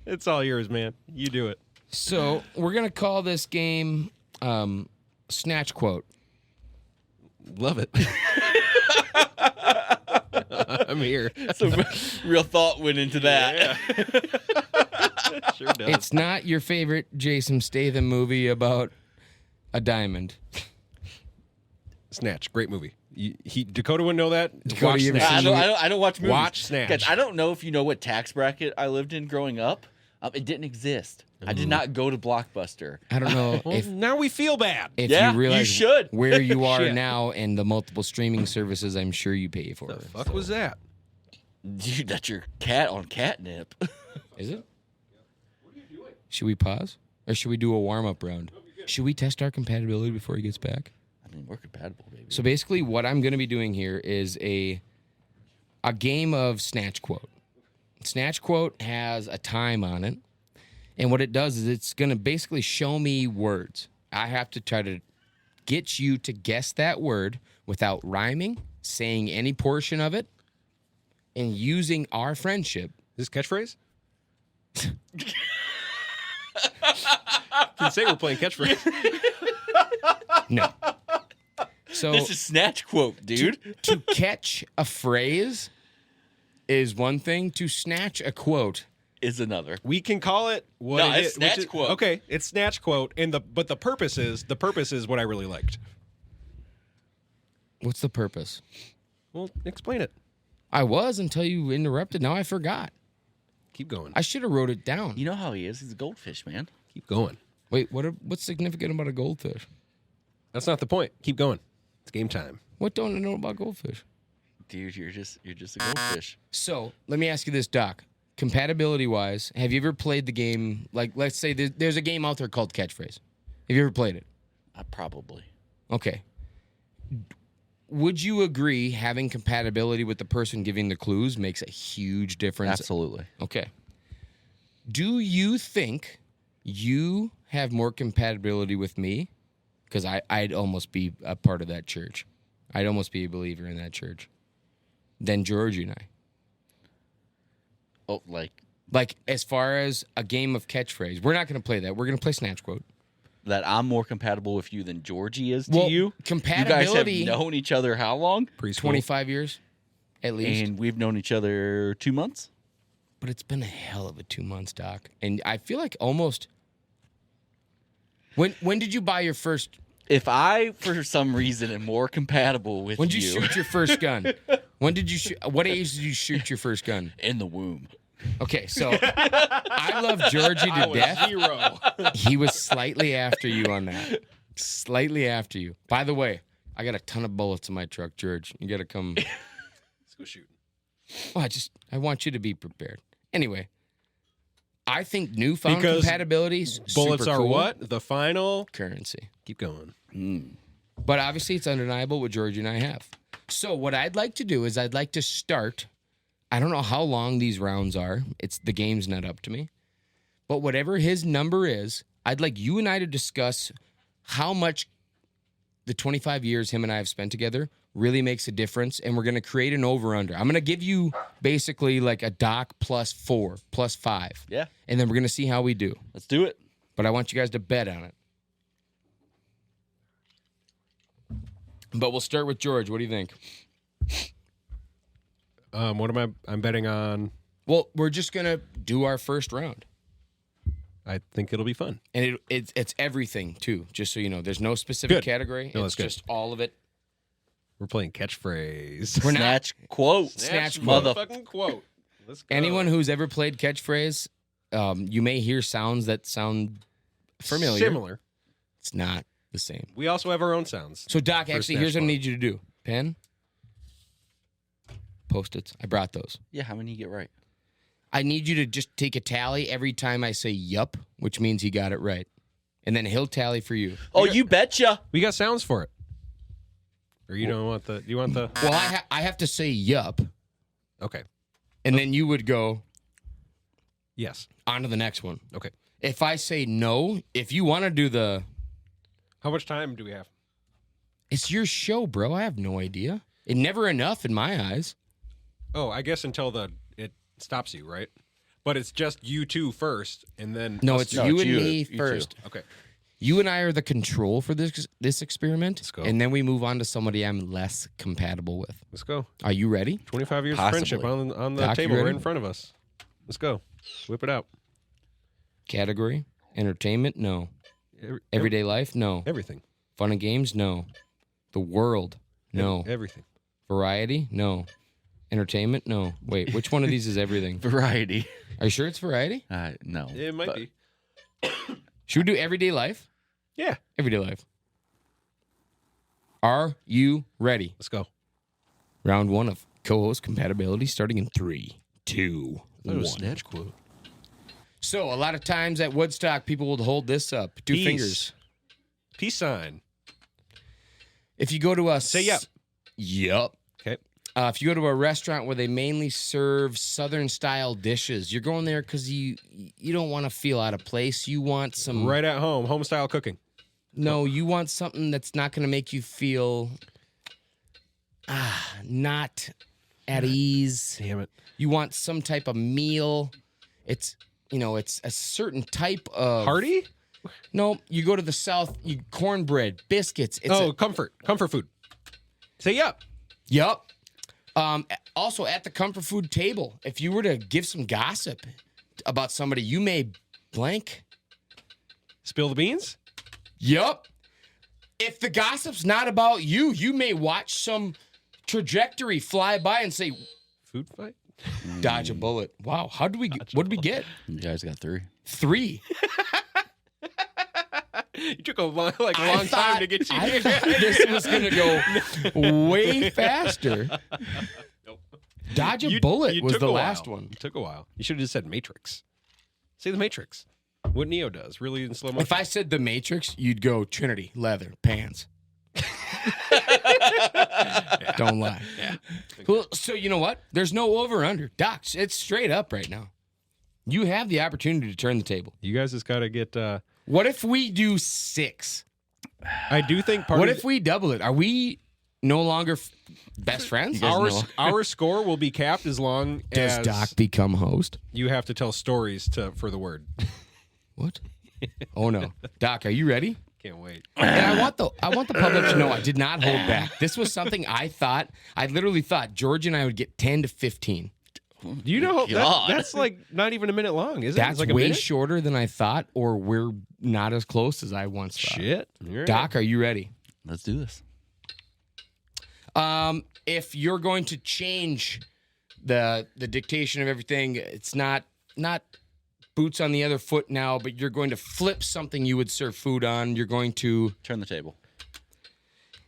It's all yours, man. You do it. So we're going to call this game Snatch Quote. Love it. I'm here. Some real thought went into that. Sure does. It's not your favorite Jason Statham movie about a diamond. Snatch. Great movie. Dakota wouldn't know that. Dakota, Watch you ever Snatch. seen I don't watch movies. Watch Snatch. Guys, I don't know if you know what tax bracket I lived in growing up. It didn't exist. I did not go to Blockbuster. I don't know Well, now we feel bad. if Yeah, you you realize should. where you are Shit. now and the multiple streaming services I'm sure you pay for. The fuck was that? Dude, that's your cat on catnip. Is it? Should we pause? Or should we do a warm-up round? Should we test our compatibility before he gets back? I mean, we're compatible, baby. So basically what I'm going to be doing here is a game of Snatch Quote. Snatch Quote has a time on it. And what it does is it's going to basically show me words. I have to try to get you to guess that word without rhyming, saying any portion of it, and using our friendship. Is this catchphrase? Can say we're playing catchphrase. No. So This is Snatch Quote, dude. to catch a phrase is one thing. To snatch a quote. Is another. We can call it what No, it it's is, Snatch which is- Quote. Okay, it's Snatch Quote, and the purpose is what I really liked. What's the purpose? Well, explain it. I was until you interrupted. Now I forgot. Keep going. I should have wrote it down. You know how he is. He's a goldfish, man. Keep going. Wait, what's significant about a goldfish? That's not the point. Keep going. It's game time. What don't I know about goldfish? Dude, you're just a goldfish. So let me ask you this, Doc. Compatibility-wise, have you ever played the game? Like, let's say there's a game out there called Catchphrase. Have you ever played it? Probably. Okay. Would you agree having compatibility with the person giving the clues makes a huge difference? Absolutely. Okay. Do you think you have more compatibility with me? Because I'd almost be a part of that church. I'd almost be a believer in that church. Than Georgie and I. Oh, like Like, as far as a game of catchphrase, we're not going to play that. We're going to play Snatch Quote. that I'm more compatible with you than Georgie is to you. Compatibility. You guys have known each other how long? Preschool. 25 years, at least. And we've known each other 2 months. But it's been a hell of a 2 months, Doc. And I feel like almost. When did you buy your first? If I, for some reason, am more compatible with When did you shoot your first gun? When did you shoot? What age did you shoot your first gun? in the womb. Okay, so I love Georgie to death. 0. He was slightly after you on that. Slightly after you. By the way, I got a ton of bullets in my truck, George. You got to come. Let's go shooting. Well, I want you to be prepared. Anyway, I think newfound Because compatibility is Bullets super are cool. what? The final. Currency. Keep going. But obviously, it's undeniable what Georgie and I have. So what I'd like to do is I'd like to start. I don't know how long these rounds are. The game's not up to me. But whatever his number is, I'd like you and I to discuss how much the 25 years him and I have spent together really makes a difference. And we're going to create an over-under. I'm going to give you basically like a Doc +4, +5. Yeah. And then we're going to see how we do. Let's do it. But I want you guys to bet on it. But we'll start with George. What do you think? What am I'm betting on? Well, we're just going to do our first round. I think it'll be fun. And it's everything, too, just so you know. There's no specific Good. category. No, it's that's just all of it. We're playing catchphrase. We're not. Snatch quote. Snatch mother. Motherfucking quote. Let's go. Anyone who's ever played catchphrase, you may hear sounds that sound familiar. Similar. It's not the same. We also have our own sounds. So, Doc, For actually, Snatch here's what I Quote. need you to do. Pen, Post-its. I brought those. Yeah, how many you get right? I need you to just take a tally every time I say yup, which means he got it right. And then he'll tally for you. Oh, you betcha. We got sounds for it. Or you don't want the? You want the? Well, I have to say yup, Okay. and then you would go Yes. on to the next one. Okay. If I say no, if you want to do the... How much time do we have? It's your show, bro. I have no idea. It never enough in my eyes. Oh, I guess until it stops you, right? But it's just you two first, and then No, us it's two. you it's and you- me you two. first. Okay. You and I are the control for this experiment. Let's go. And then we move on to somebody I'm less compatible with. Let's go. Are you ready? 25 years Possibly. of friendship on the Doc, you table right ready? in front of us. Let's go. Whip it out. Category? Entertainment? No. Everyday life? No. Everything. Fun and games? No. The world? No. Everything. Variety? No. Entertainment? No. Wait, which one of these is everything? Variety. Are you sure it's variety? No. It might But be. Should we do everyday life? Yeah. Everyday life. Are you ready? Let's go. Round one of co-host compatibility starting in 3, 2, That was 1. snatch quote. So a lot of times at Woodstock, people will hold this up. Two Peace. fingers. Peace sign. If you go to a... Say yup. Yup. Okay. If you go to a restaurant where they mainly serve Southern-style dishes, you're going there because you don't want to feel out of place. You want some... Right at home style cooking. No, you want something that's not going to make you feel not at ease. Damn it. You want some type of meal. It's a certain type of... Hearty? No, you go to the South, you cornbread, biscuits. It's Comfort food. Say yup. Yup. Also, at the comfort food table, if you were to give some gossip about somebody, you may blank. Spill the beans? Yup. If the gossip's not about you, you may watch some trajectory fly by and say, Food fight? dodge a bullet. Wow. What did we get? You guys got 3. 3. You took a long I time thought- to get you I here. thought this was going to go way faster. Nope. Dodge a bullet you was took the a last while. one. It took a while. You should have just said Matrix. Say the Matrix. What Neo does, really in slow motion. If I said The Matrix, you'd go Trinity, leather, pants. Don't lie. Yeah. Well, so you know what? There's no over-under. Doc, it's straight up right now. You have the opportunity to turn the table. You guys just got to get... What if we do 6? I do think part What of if we double it? Are we no longer best friends? guys our score will be capped as long Does as Doc become host? you have to tell stories for the word. What? Oh, no. Doc, are you ready? Can't wait. And I want the public to know I did not hold back. This was something I literally thought Georgie and I would get 10 to 15. Do you know God. that's like not even a minute long, is it? That's It's like a way minute? shorter than I thought, or we're not as close as I once thought. Shit. All right. Doc, are you ready? Let's do this. If you're going to change the dictation of everything, it's not boots on the other foot now, but you're going to flip something you would serve food on. You're going to... Turn the table.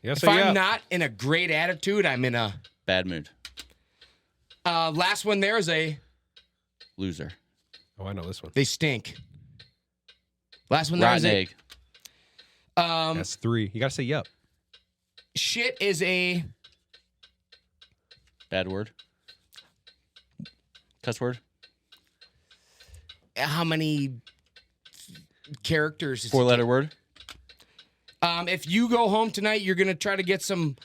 You gotta If say I'm yeah. not in a great attitude, I'm in a... Bad mood. Last one there is a... Loser. Oh, I know this one. They stink. Last one there is Rotten a... egg. That's 3. You got to say yup. Shit is a... Bad word. Cuss word. How many characters? 4-letter word. If you go home tonight, you're gonna try to get some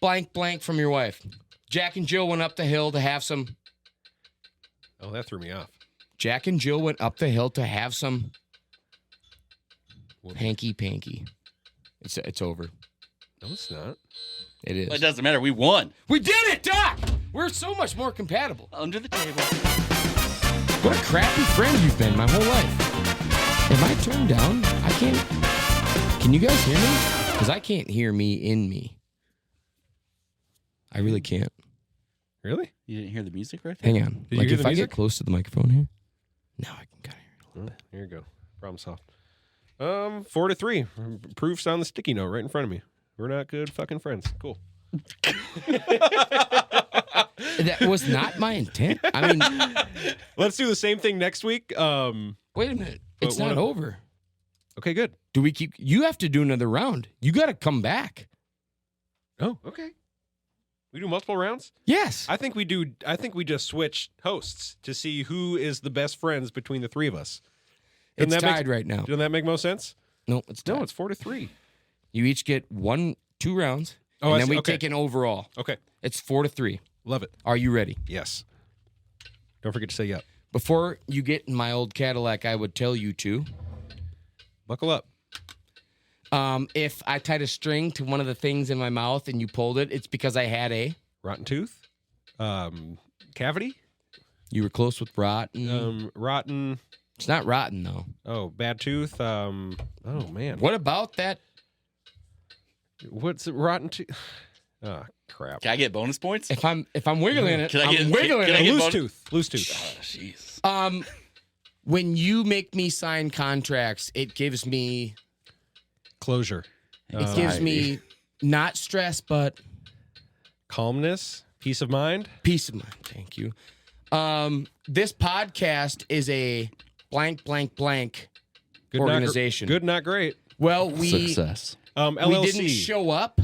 blank blank from your wife. Jack and Jill went up the hill to have some. Oh, that threw me off. Jack and Jill went up the hill to have some hanky panky. It's over. No, it's not. It is. It doesn't matter. We won. We did it, Doc. We're so much more compatible. Under the table. What a crappy friend you've been my whole life. Am I turned down? I can't. Can you guys hear me? Because I can't hear me in me. I really can't. Really? You didn't hear the music right there? Hang on. Did you Like hear if the I music? get close to the microphone here, now I can kind of hear it. Oh, here you go. Problem solved. 4-3. Proof's on the sticky note right in front of me. We're not good fucking friends. Cool. That was not my intent. I mean, Let's do the same thing next week. wait a minute. But It's not over. Okay, good. Do we keep? You have to do another round. You got to come back. Oh, okay. We do multiple rounds? Yes. I think we just switch hosts to see who is the best friends between the three of us. It's Doesn't that tied right now. Doesn't that make most sense? No, it's tied. No, it's 4-3. You each get 2 rounds, Oh, I and then see. we Okay. take an overall. Okay. It's 4-3. Love it. Are you ready? Yes. Don't forget to say yep. Before you get in my old Cadillac, I would tell you to. Buckle up. If I tied a string to one of the things in my mouth and you pulled it, it's because I had a. Rotten tooth. Cavity. You were close with rotten. Rotten. It's not rotten though. Oh, bad tooth. Oh man. What about that? What's it? Rotten tooth? Oh crap. Can I get bonus points? If I'm wiggling it, Can I get- I'm wiggling can I it. get Loose bonus- tooth. Loose tooth. Oh, jeez. When you make me sign contracts, it gives me Closure. not stress, but Calmness. Peace of mind. peace of mind. Thank you. This podcast is a blank, blank, blank Good organization. Good, not great. Well, we Success. LLC. we didn't show up.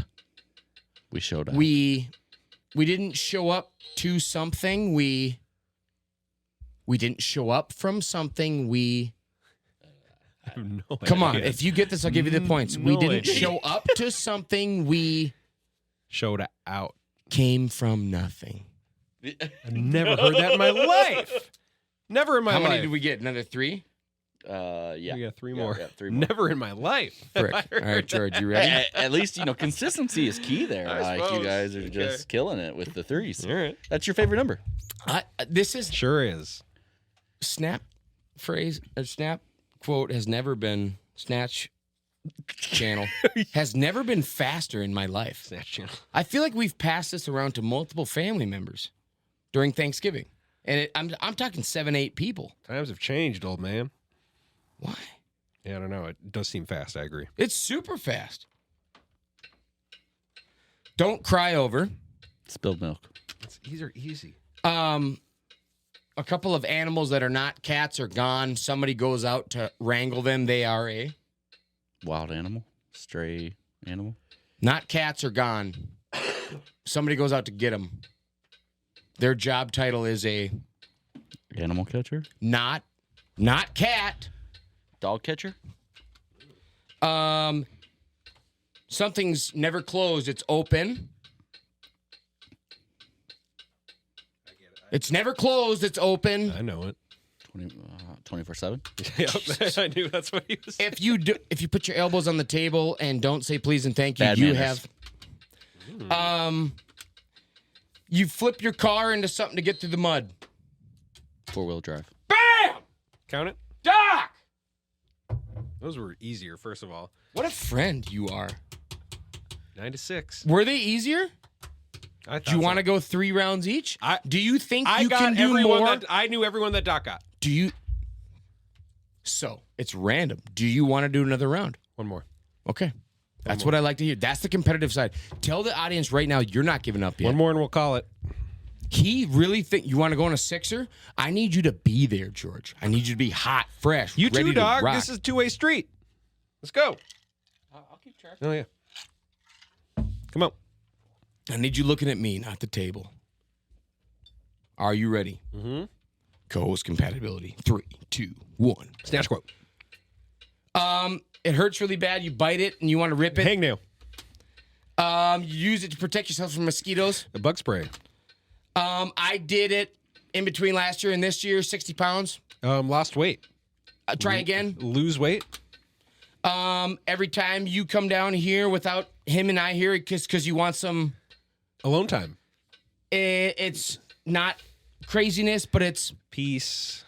We showed up. We didn't show up to something. We didn't show up from something. I have no Come on. idea. If you get this, I'll give you the points. We No didn't idea. show up to something. We Showed out. came from nothing. I've never heard that in my life. Never in my How life. many did we get? Another 3? Yeah. We got 3 Yeah, more. yeah, 3 more. Never in my life. Frick. All right, George, you ready? Hey, at least, consistency is key there. I Like, you suppose. guys are Okay. just killing it with the threes. All right. That's your favorite number. This is Sure is. snap phrase. A snap quote has never been Snatch channel has never been faster in my life. Snatch channel. I feel like we've passed this around to multiple family members during Thanksgiving, and I'm talking 7-8 people. Times have changed, old man. Why? Yeah, I don't know. It does seem fast. I agree. It's super fast. Don't cry over. Spilled milk. These are easy. A couple of animals that are not cats are gone. Somebody goes out to wrangle them. They are a Wild animal. Stray animal. not cats are gone. Somebody goes out to get them. Their job title is a Animal catcher. not cat. Dog catcher. Something's never closed. It's open. It's never closed. It's open. I know it. 24/7. Yep, I knew that's what he was saying. If you put your elbows on the table and don't say please and thank you, Bad you manners. have. You flip your car into something to get through the mud. 4-wheel drive. Bam! Count it. Doc! Those were easier, first of all. What a friend you are. 9-6. Were they easier? I thought Do you so. want to go 3 rounds each? I- Do you think I you got can do everyone more? I knew everyone that Doc got. Do you? So it's random. Do you want to do another round? One more. Okay. That's what I like to hear. That's the competitive side. Tell the audience right now you're not giving up yet. One more and we'll call it. He really think you want to go on a 6er? I need you to be there, George. I need you to be hot, fresh, You ready too, dog. to rock. This is a two-way street. Let's go. I'll keep track. Oh, yeah. Come on. I need you looking at me, not the table. Are you ready? Mm-hmm. Co-host compatibility. 3, 2, 1. Snatch quote. It hurts really bad. You bite it and you want to rip it. Hangnail. You use it to protect yourself from mosquitoes. A bug spray. I did it in between last year and this year, 60 pounds. Lost weight. Try again. Lose weight. Every time you come down here without him and I here, because you want some Alone time. It's not craziness, but it's Peace.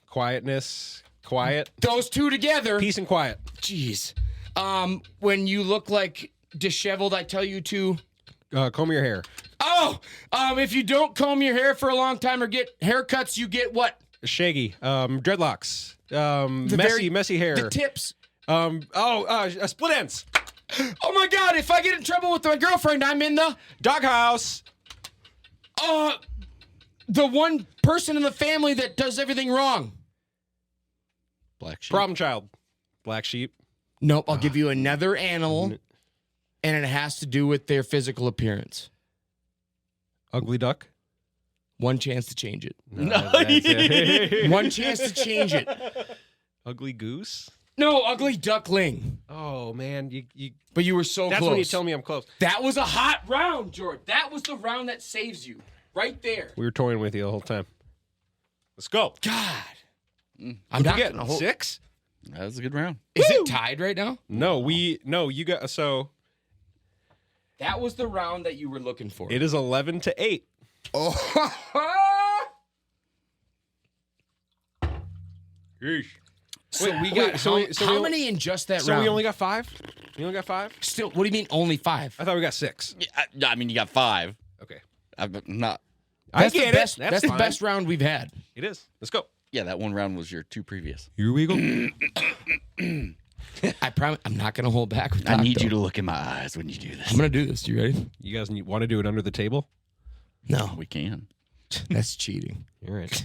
Quietness. Quiet. those two together. Peace and quiet. Jeez. When you look like disheveled, I tell you to. Comb your hair. Oh, if you don't comb your hair for a long time or get haircuts, you get what? Shaggy. Dreadlocks. Messy hair. The tips. Split ends. Oh my God! If I get in trouble with my girlfriend, I'm in the Doghouse. the one person in the family that does everything wrong. Black sheep. Problem child. Black sheep. Nope. I'll give you another animal, and it has to do with their physical appearance. Ugly duck. One chance to change it. No, that's it. One chance to change it. Ugly goose. No, ugly duckling. Oh man, you But you were so that's close. when you tell me I'm close. That was a hot round, George. That was the round that saves you. Right there. We were toying with you the whole time. Let's go. God. I'm What'd not you get? gonna hold. 6? That was a good round. Is it tied right now? No, you got so That was the round that you were looking for. it is 11-8. Oh. So Wait, we got how we- many in just that So round? we only got 5? You only got 5? Still, what do you mean only 5? I thought we got 6. Yeah, I mean, you got 5. Okay. I'm not. That's I get the best, it. That's the fine. best round we've had. It is. Let's go. Yeah, that one round was your 2 previous. Here we go. I promise I'm not going to hold back. With I talk, need though. you to look in my eyes when you do this. I'm going to do this. You ready? You guys want to do it under the table? No. We can. That's cheating. All right.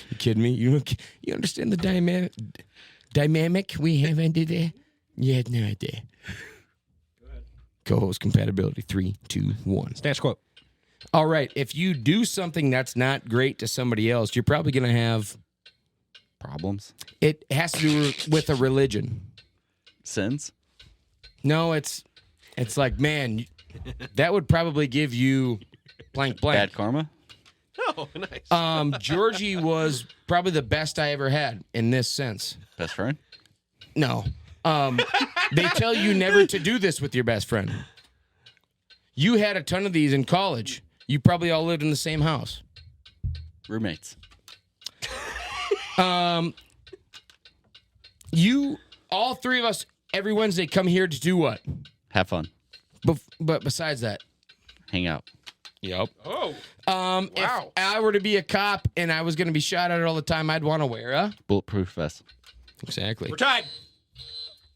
You kidding me? You understand the dynamic we have ended there? You had no idea. Go ahead. Co-host compatibility. 3, 2, 1. Snatch quote. All right. If you do something that's not great to somebody else, you're probably going to have. Problems? It has to do with a religion. Sins? No, it's like, man, that would probably give you blank blank. Bad karma? Oh, nice. Georgie was probably the best I ever had in this sense. Best friend? No. They tell you never to do this with your best friend. You had a ton of these in college. You probably all lived in the same house. Roommates? You, all 3 of us, every Wednesday come here to do what? Have fun. But besides that. Hang out. Yep. Oh. If Wow. I were to be a cop and I was going to be shot at all the time, I'd want to wear a. Bulletproof vest. Exactly. We're tied.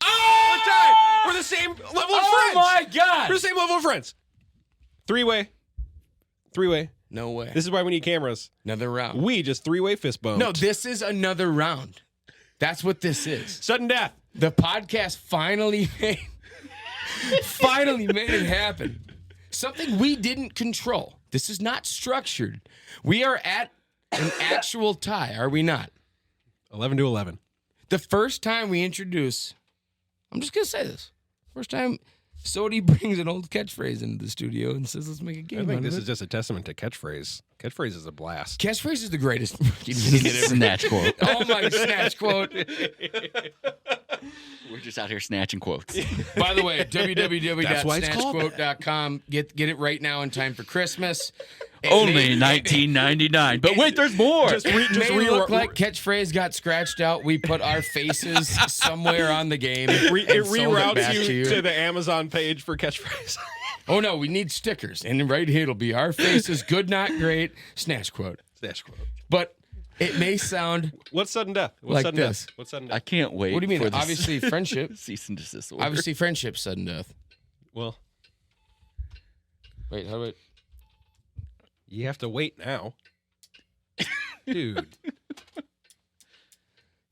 Oh! We're tied. We're the same level of Oh friends. my God! We're the same level of friends. 3-way. 3-way. No way. This is why we need cameras. Another round. We just 3-way fist bump. No, this is another round. That's what this is. Sudden death. The podcast finally made it happen. Something we didn't control. This is not structured. We are at an actual tie, are we not? 11-11. The first time we introduce, I'm just going to say this. First time Sodie brings an old catchphrase into the studio and says, let's make a game I think out this of is it. just a testament to catchphrase. Catchphrase is a blast. Catchphrase is the greatest. Snatch quote. Oh, my snatch quote. We're just out here snatching quotes. By the way, That's why it's called www.snatchquote.com. Get it right now in time for Christmas. It Only may- $19.99. But wait, there's more. May look like catchphrase got scratched out. We put our faces somewhere on the game. It and sold reroutes back you to the Amazon page for catchphrase. Oh no, we need stickers, and right here it'll be our faces. Good, not great. Snatch quote. Snatch quote. But it may sound. What's sudden death? What's Like sudden this. death? What's sudden I death? can't wait. What do you mean? for this Obviously, friendship. cease and desist order. Obviously, friendship, sudden death. Well, Wait, how about? you have to wait now. Dude.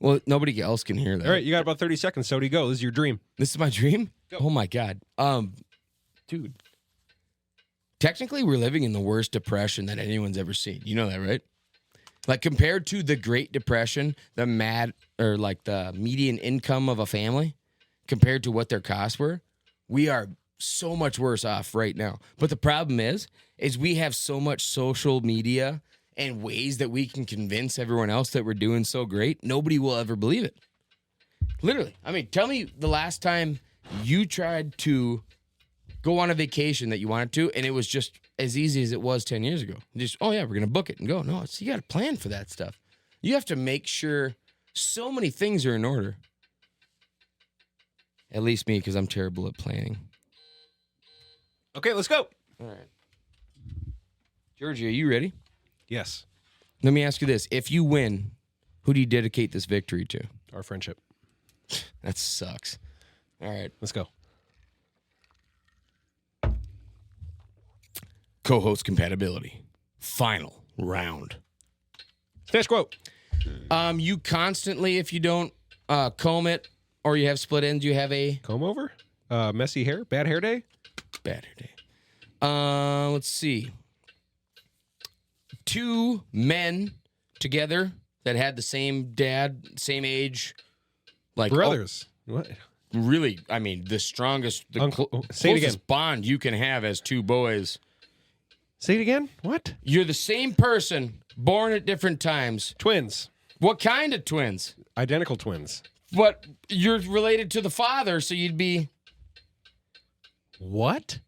Well, nobody else can hear that. All right, you got about 30 seconds, Sodie. Go. This is your dream. This is my dream. Go. Oh my God. Dude. technically we're living in the worst depression that anyone's ever seen. You know that, right? Like compared to the Great Depression, the median income of a family compared to what their costs were, we are so much worse off right now. But the problem is we have so much social media and ways that we can convince everyone else that we're doing so great. Nobody will ever believe it. Literally. I mean, tell me the last time you tried to go on a vacation that you wanted to, and it was just as easy as it was 10 years ago. Just, oh yeah, we're going to book it and go. No, you got to plan for that stuff. You have to make sure so many things are in order. At least me, because I'm terrible at planning. Okay, let's go. All right. Georgie, are you ready? Yes. Let me ask you this. If you win, who do you dedicate this victory to? Our friendship. That sucks. All right. Let's go. Co-host compatibility. Final round. Snatch quote. You constantly, if you don't comb it or you have split ends, you have a Comb over? Messy hair? Bad hair day? bad hair day. Let's see. 2 men together that had the same dad, same age, like Brothers. What? Really, I mean, the strongest, the say it again. closest bond you can have as 2 boys. Say it again? What? You're the same person, born at different times. Twins. What kind of twins? Identical twins. But you're related to the father, so you'd be What?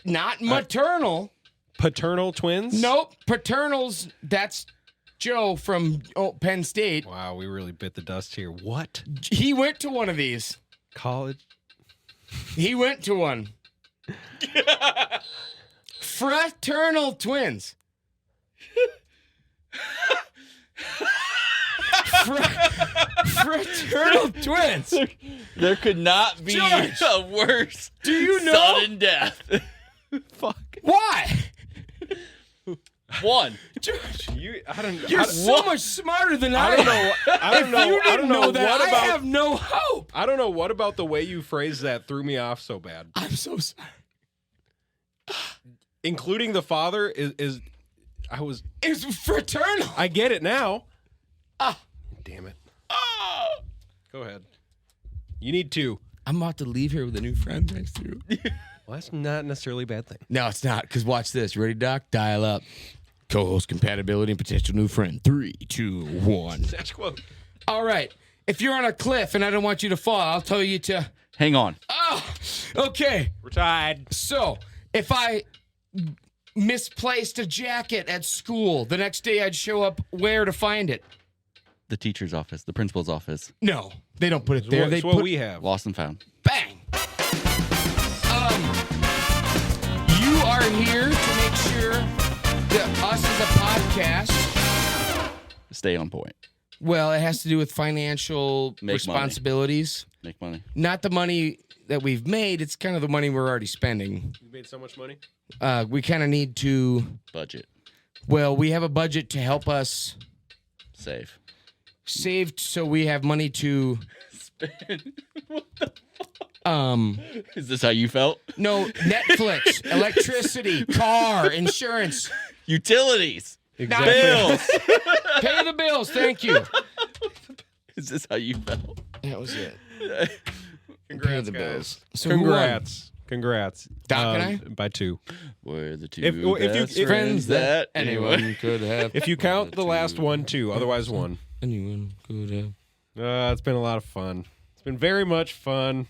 not maternal. Paternal twins? Nope, paternals. That's Joe from Penn State. Wow, we really bit the dust here. What? He went to one of these. College? He went to one. Fraternal twins. Fraternal twins. There could not be George, a worse do you know? sudden death. Fuck. Why? One. George, You're you're so much smarter than I am. I don't know. If you I don't didn't know know that, what I about. have no hope. I don't know what about the way you phrased that threw me off so bad. I'm so sorry. Including the father is I was. It's fraternal. I get it now. Ah. Damn it. Go ahead. You need 2. I'm about to leave here with a new friend next to you. Well, that's not necessarily a bad thing. No, it's not. Because watch this. You ready, Doc? Dial up. Co-host compatibility and potential new friend. 3, 2, 1. Snatch quote. All right. If you're on a cliff and I don't want you to fall, I'll tell you to. Hang on. Oh, okay. We're tied. So if I misplaced a jacket at school, the next day I'd show up where to find it. The teacher's office, the principal's office. No, they don't put it there. They That's what put we have. Lost and found. bang. You are here to make sure that us as a podcast. Stay on point. Well, it has to do with financial Make responsibilities. Make money. Not the money that we've made. It's kind of the money we're already spending. You made so much money. We kind of need to. Budget. Well, we have a budget to help us Save. save, so we have money to. Spend. What the fuck? Is this how you felt? No, Netflix, electricity, car, insurance, Utilities. Exactly. Bills. pay the bills. Thank you. Is this how you felt? That was it. Congrats, Pay the guys. bills. So who won? Congrats. Congrats. Doc and I? By 2. We're the 2 If you- best if- friends that anyone could have. If you count the last one, 2. Otherwise, 1. Anyone could have. It's been a lot of fun. It's been very much fun.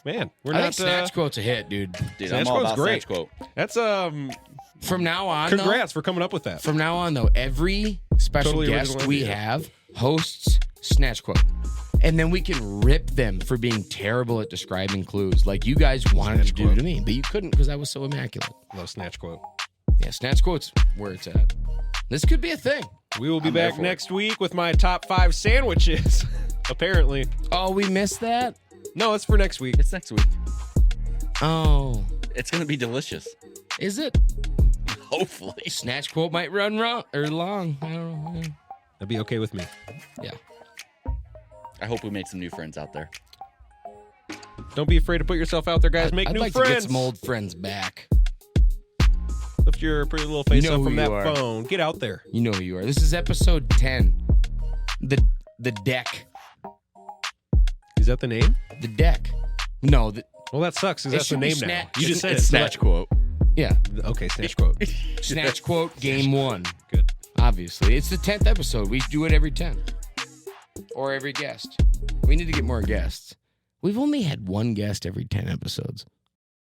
Man, we're I not. think Snatch Quote's a hit, dude. Dude, Snatch I'm all Quote's about great. Snatch Quote. That's From now on, Congrats for coming up with that. From now on, though, every special Totally guest original we idea. have hosts Snatch Quote. And then we can rip them for being terrible at describing clues like you guys wanted Snatch to do Quote. to me, but you couldn't because I was so immaculate. Love Snatch Quote. Yeah, Snatch Quote's where it's at. This could be a thing. We will be I'm there back for it. next week with my top 5 sandwiches. Apparently, Oh, we missed that? no, it's for next week. It's next week. Oh. It's going to be delicious. Is it? Hopefully. Snatch Quote might run wrong or long. I don't know. That'd be okay with me. Yeah. I hope we make some new friends out there. Don't be afraid to put yourself out there, guys. Make I'd new like friends. to get some old friends back. Lift your pretty little face You know up who from that you are. phone. Get out there. You know who you are. This is episode 10. The deck. Is that the name? The deck. No, Well, that sucks because It that's the should be name now. Snatch- You just said It's it. Snatch Quote. yeah. Okay, Snatch Quote. Snatch quote game 1. Good. Obviously. It's the 10th episode. We do it every 10. Or every guest. We need to get more guests. We've only had one guest every 10 episodes.